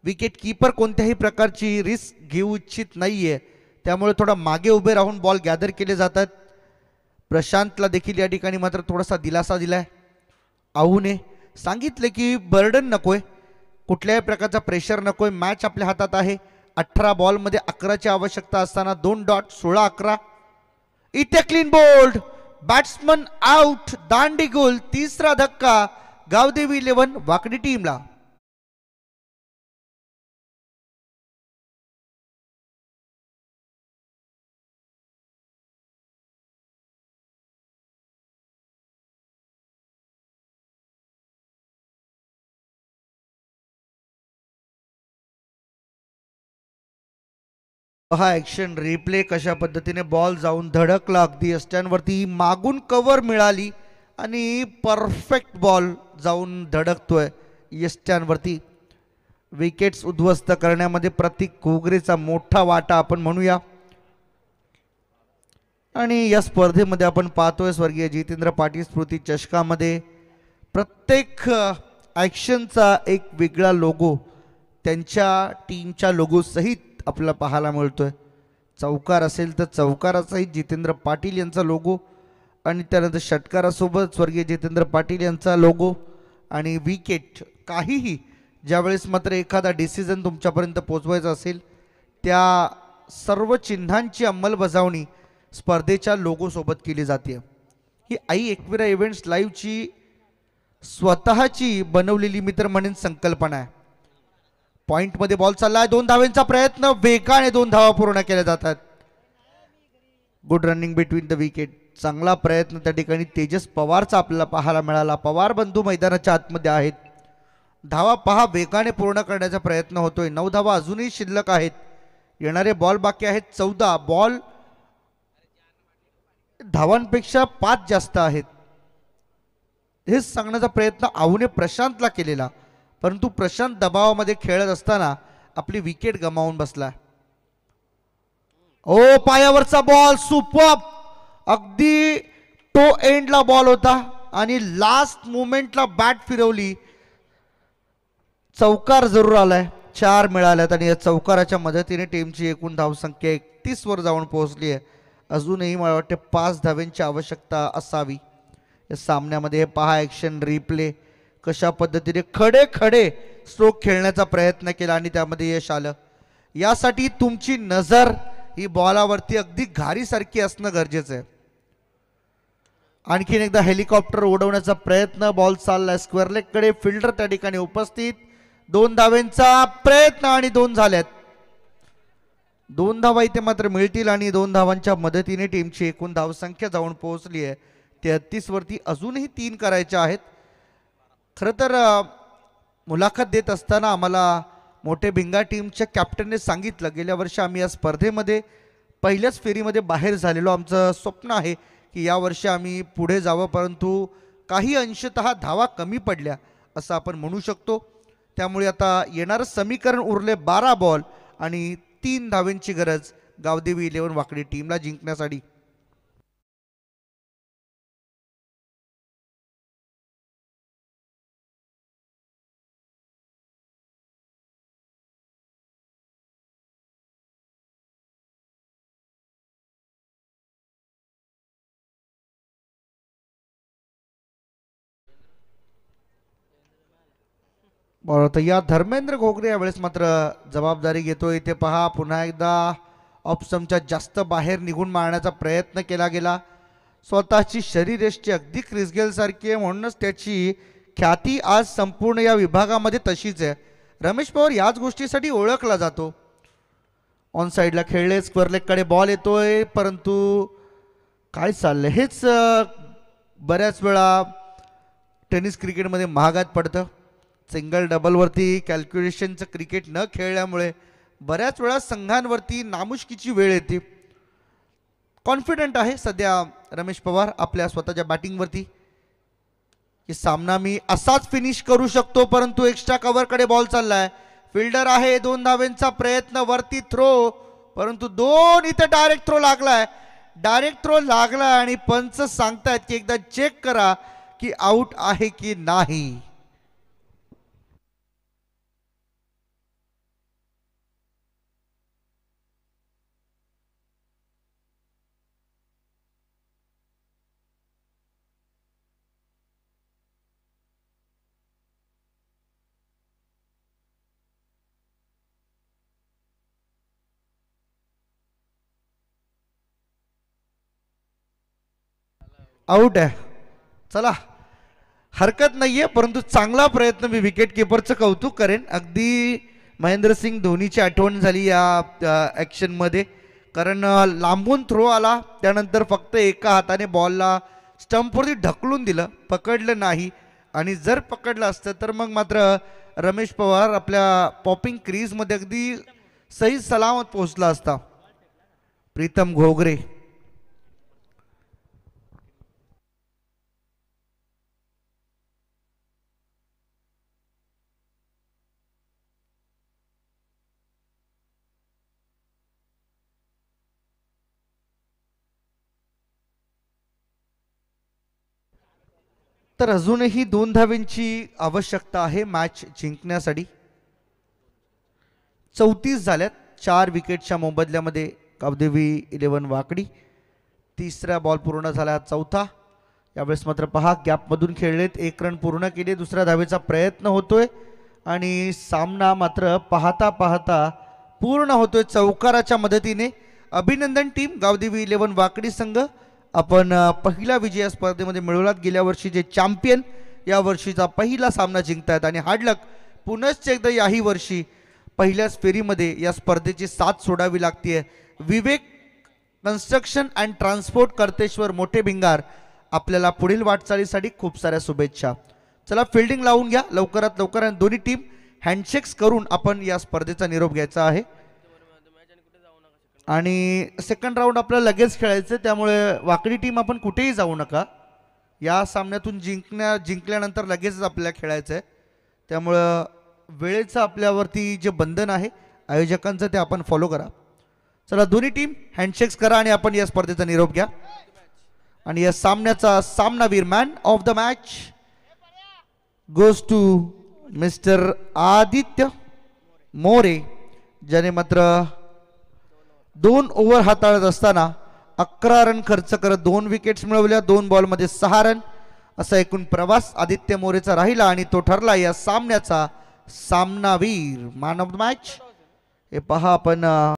विकेट कीपर कोणत्याही प्रकारची रिस्क घेऊ इच्छित नाहीये, त्यामुळे थोडा मागे उभे राहून बॉल गॅदर केले जातात. प्रशांतला देखील या ठिकाणी मात्र थोडासा दिलासा दिलाय. आऊने सांगितले की बर्डन नकोय, कुठल्याही प्रकारचा प्रेशर नकोय. मॅच आपल्या हातात आहे. 18 बॉलमध्ये 11ची आवश्यकता असताना 2 डॉट 16-11. इथे क्लीन बोल्ड, बॅट्समन आउट, दांडी गोल. तिसरा धक्का गावदेवी 11 वाकडी टीमला. हा ॲक्शन रिप्ले कशा पद्धतीने बॉल जाऊन धडकला. अगदी अस्ट्यांवरती मागून कव्हर मिळाली आणि परफेक्ट बॉल जाऊन धडकतोय यष्ट्यांवरती. विकेट्स उद्ध्वस्त करण्यामध्ये प्रतीक घोगरेचा मोठा वाटा आपण म्हणूया. आणि या स्पर्धेमध्ये आपण पाहतोय स्वर्गीय जितेंद्र पाटील स्मृती चषकामध्ये प्रत्येक ॲक्शनचा एक वेगळा लोगो त्यांच्या टीमच्या लोगो सहित आपल्याला पाहायला मिळतोय. चौकार असेल तर चौकाराचाही जितेंद्र पाटील यांचा लोगो, आणि त्यानंतर षटकारासोबत स्वर्गीय जितेंद्र पाटील यांचा लोगो. आणि विकेट काहीही ज्यावेळेस मात्र एखादा डिसिजन तुमच्यापर्यंत पोचवायचा असेल त्या सर्व चिन्हांची अंमलबजावणी स्पर्धेच्या लोगोसोबत केली जाते. ही आई एकविरा इव्हेंट्स लाईव्हची स्वतःची बनवलेली मित्र म्हणून संकल्पना आहे. पॉइंटमध्ये बॉल चाललाय. 2 धावेंचा प्रयत्न, वेगाने 2 धावा पूर्ण केल्या जातात. Good running between the wicket. चांगला प्रयत्न त्या ठिकाणी तेजस पवारचा आपल्याला पाहायला मिळाला. पवार बंधू मैदानाच्या आतमध्ये आहेत. धावा पहा वेगाने पूर्ण करण्याचा प्रयत्न होतोय. 9 धावा अजूनही शिल्लक आहेत. येणारे बॉल बाकी आहेत 14. बॉल धावांपेक्षा 5 जास्त आहेत. हेच सांगण्याचा प्रयत्न आऊने प्रशांतला केलेला, परंतु प्रशांत दबावामध्ये खेळत असताना आपली विकेट गमावून बसला. ओ पायावरचा बॉल सुपर, अगदी टो एंडला बॉल होता आणि लास्ट मोमेंटला बॅट फिरवली. चौकार जरूर आलाय. 4 मिळाल्यात आणि या चौकाराच्या मदतीने टीमची एकूण धावसंख्या 31 वर जाऊन पोहोचली आहे. अजूनही मला वाटते 5 धाव्यांची आवश्यकता असावी या सामन्यामध्ये. पहा ॲक्शन रिप्ले कशा पद्धतीने खडे खडे स्ट्रोक खेळण्याचा प्रयत्न केला आणि त्यामध्ये यश आलं. यासाठी तुमची नजर ही बॉलावरती अगदी घारीसारखी असणं गरजेचं आहे. आणखीन एकदा हेलिकॉप्टर उडवण्याचा प्रयत्न, बॉल चाललाय स्क्वेअर लेग कडे, फिल्डर त्या ठिकाणी उपस्थित, 2 धावांचा प्रयत्न आणि 2 झाल्यात. 2 धावा इथे मात्र मिळतील आणि 2 धावांच्या मदतीने टीमची एकूण धावसंख्या जाऊन पोहोचली आहे 33 वरती. अजूनही 3 करायच्या आहेत. खरं तर मुलाखत देत असताना आम्हाला मोठे भिंगा टीमच्या कॅप्टनने सांगितलं, गेल्या वर्षी आम्ही या स्पर्धेमध्ये पहिल्याच फेरीमध्ये बाहेर झालेलो, आमचं स्वप्न आहे की यावर्षी आम्ही पुढे जावं, परंतु काही अंशतः धावा कमी पडल्या असं आपण म्हणू शकतो. त्यामुळे आता येणारं समीकरण उरले 12 बॉल आणि 3 धावांची गरज गावदेवी 11 वाकडी टीमला जिंकण्यासाठी. बरं, तर या धर्मेंद्र घोगरे यावेळेस मात्र जबाबदारी घेतोय. इथे पहा, पुन्हा एकदा ऑप्शनच्या जास्त बाहेर निघून मारण्याचा प्रयत्न केला गेला. स्वतःची शरीरयष्टी अगदी क्रिस गेल सारखी आहे, म्हणूनच त्याची ख्याती आज संपूर्ण या विभागामध्ये तशीच आहे. रमेश पवार याच गोष्टीसाठी ओळखला जातो. ऑन साईडला खेळले, स्क्वेअर लेगकडे बॉल येतोय, परंतु काय चाललंय हेच बऱ्याच वेळा टेनिस क्रिकेटमध्ये महागात पडतं. सिंगल डबलवरती कॅल्क्युलेशनचं क्रिकेट न खेळल्यामुळे बऱ्याच वेळा संघांवरती नामुष्कीची वेळ येते. कॉन्फिडंट आहे सध्या रमेश पवार आपल्या स्वतःच्या बॅटिंगवरती की सामना मी असाच फिनिश करू शकतो, परंतु एक्स्ट्रा कव्हरकडे बॉल चाललाय, फिल्डर आहे, 2 धावांचा प्रयत्न, वरती थ्रो, परंतु 2 इथे डायरेक्ट थ्रो लागलाय. डायरेक्ट थ्रो लागलाय आणि पंच सांगतायत की एकदा चेक करा की आउट आहे की नाही. आउट आहे. चला, हरकत नाहीये, परंतु चांगला प्रयत्न. मी विकेट किपरचं कौतुक करेन. अगदी महेंद्रसिंग धोनीची आठवण झाली या ॲक्शनमध्ये, कारण लांबून थ्रो आला, त्यानंतर फक्त एका हाताने बॉलला स्टंपवरती ढकलून दिलं, पकडलं नाही. आणि जर पकडलं असतं तर मग मात्र रमेश पवार आपल्या पॉपिंग क्रीजमध्ये अगदी सही सलामत पोहोचला असता. प्रीतम घोगरे तर अजूनही 2 धावांची आवश्यकता आहे मॅच जिंकण्यासाठी. 34 झाल्यात 4 विकेटच्या मोबदल्यामध्ये गावदेवी 11 वाकडी. तिसरा बॉल पूर्ण झाला, चौथा. यावेळेस मात्र पहा, गॅपमधून खेळलेत, 1 रन पूर्ण केले, दुसऱ्या धावेचा प्रयत्न होतोय आणि सामना मात्र पाहता पाहता पूर्ण होतोय चौकाराच्या मदतीने. अभिनंदन टीम गावदेवी 11 वाकडी संघ, आपण पहिला विजय या स्पर्धेमध्ये मिळवलात. गेल्या वर्षीचे चॅम्पियन या वर्षीचा पहिला सामना जिंकतायत आणि हार्डलक पुनश्च एकदा याही वर्षी पहिल्याच फेरीमध्ये या स्पर्धेची साथ सोडावी लागते. विवेक कन्स्ट्रक्शन अँड ट्रान्सपोर्ट करतेश्वर मोठे भिंगार आपल्याला पुढील वाटचालीसाठी खूप साऱ्या शुभेच्छा. चला, फिल्डिंग लावून घ्या लवकरात लवकर आणि दोन्ही टीम हँडशेक्स करून आपण या स्पर्धेचा निरोप घ्यायचा आहे. आणि सेकंड राऊंड आपल्याला लगेच खेळायचं, त्यामुळे वाकडी टीम आपण कुठेही जाऊ नका. या सामन्यातून जिंकल्यानंतर लगेचच आपल्याला खेळायचं आहे, त्यामुळं वेळेचं आपल्यावरती जे बंधन आहे आयोजकांचं ते आपण फॉलो करा. चला, दोन्ही टीम हँडशेक्स करा आणि आपण या स्पर्धेचा निरोप घ्या. आणि या सामन्याचा सामनावीर man of the match goes to mister Aditya More, ज्याने मात्र 2 ओव्हर हाताळत असताना 11 रन खर्च करत 2 विकेट्स मिळवल्या, 2 बॉलमध्ये 6 रन असा एकूण प्रवास आदित्य मोरेचा राहिला आणि तो ठरला या सामन्याचा सामनावीर, मॅन ऑफ द मॅच. हे पहा आपण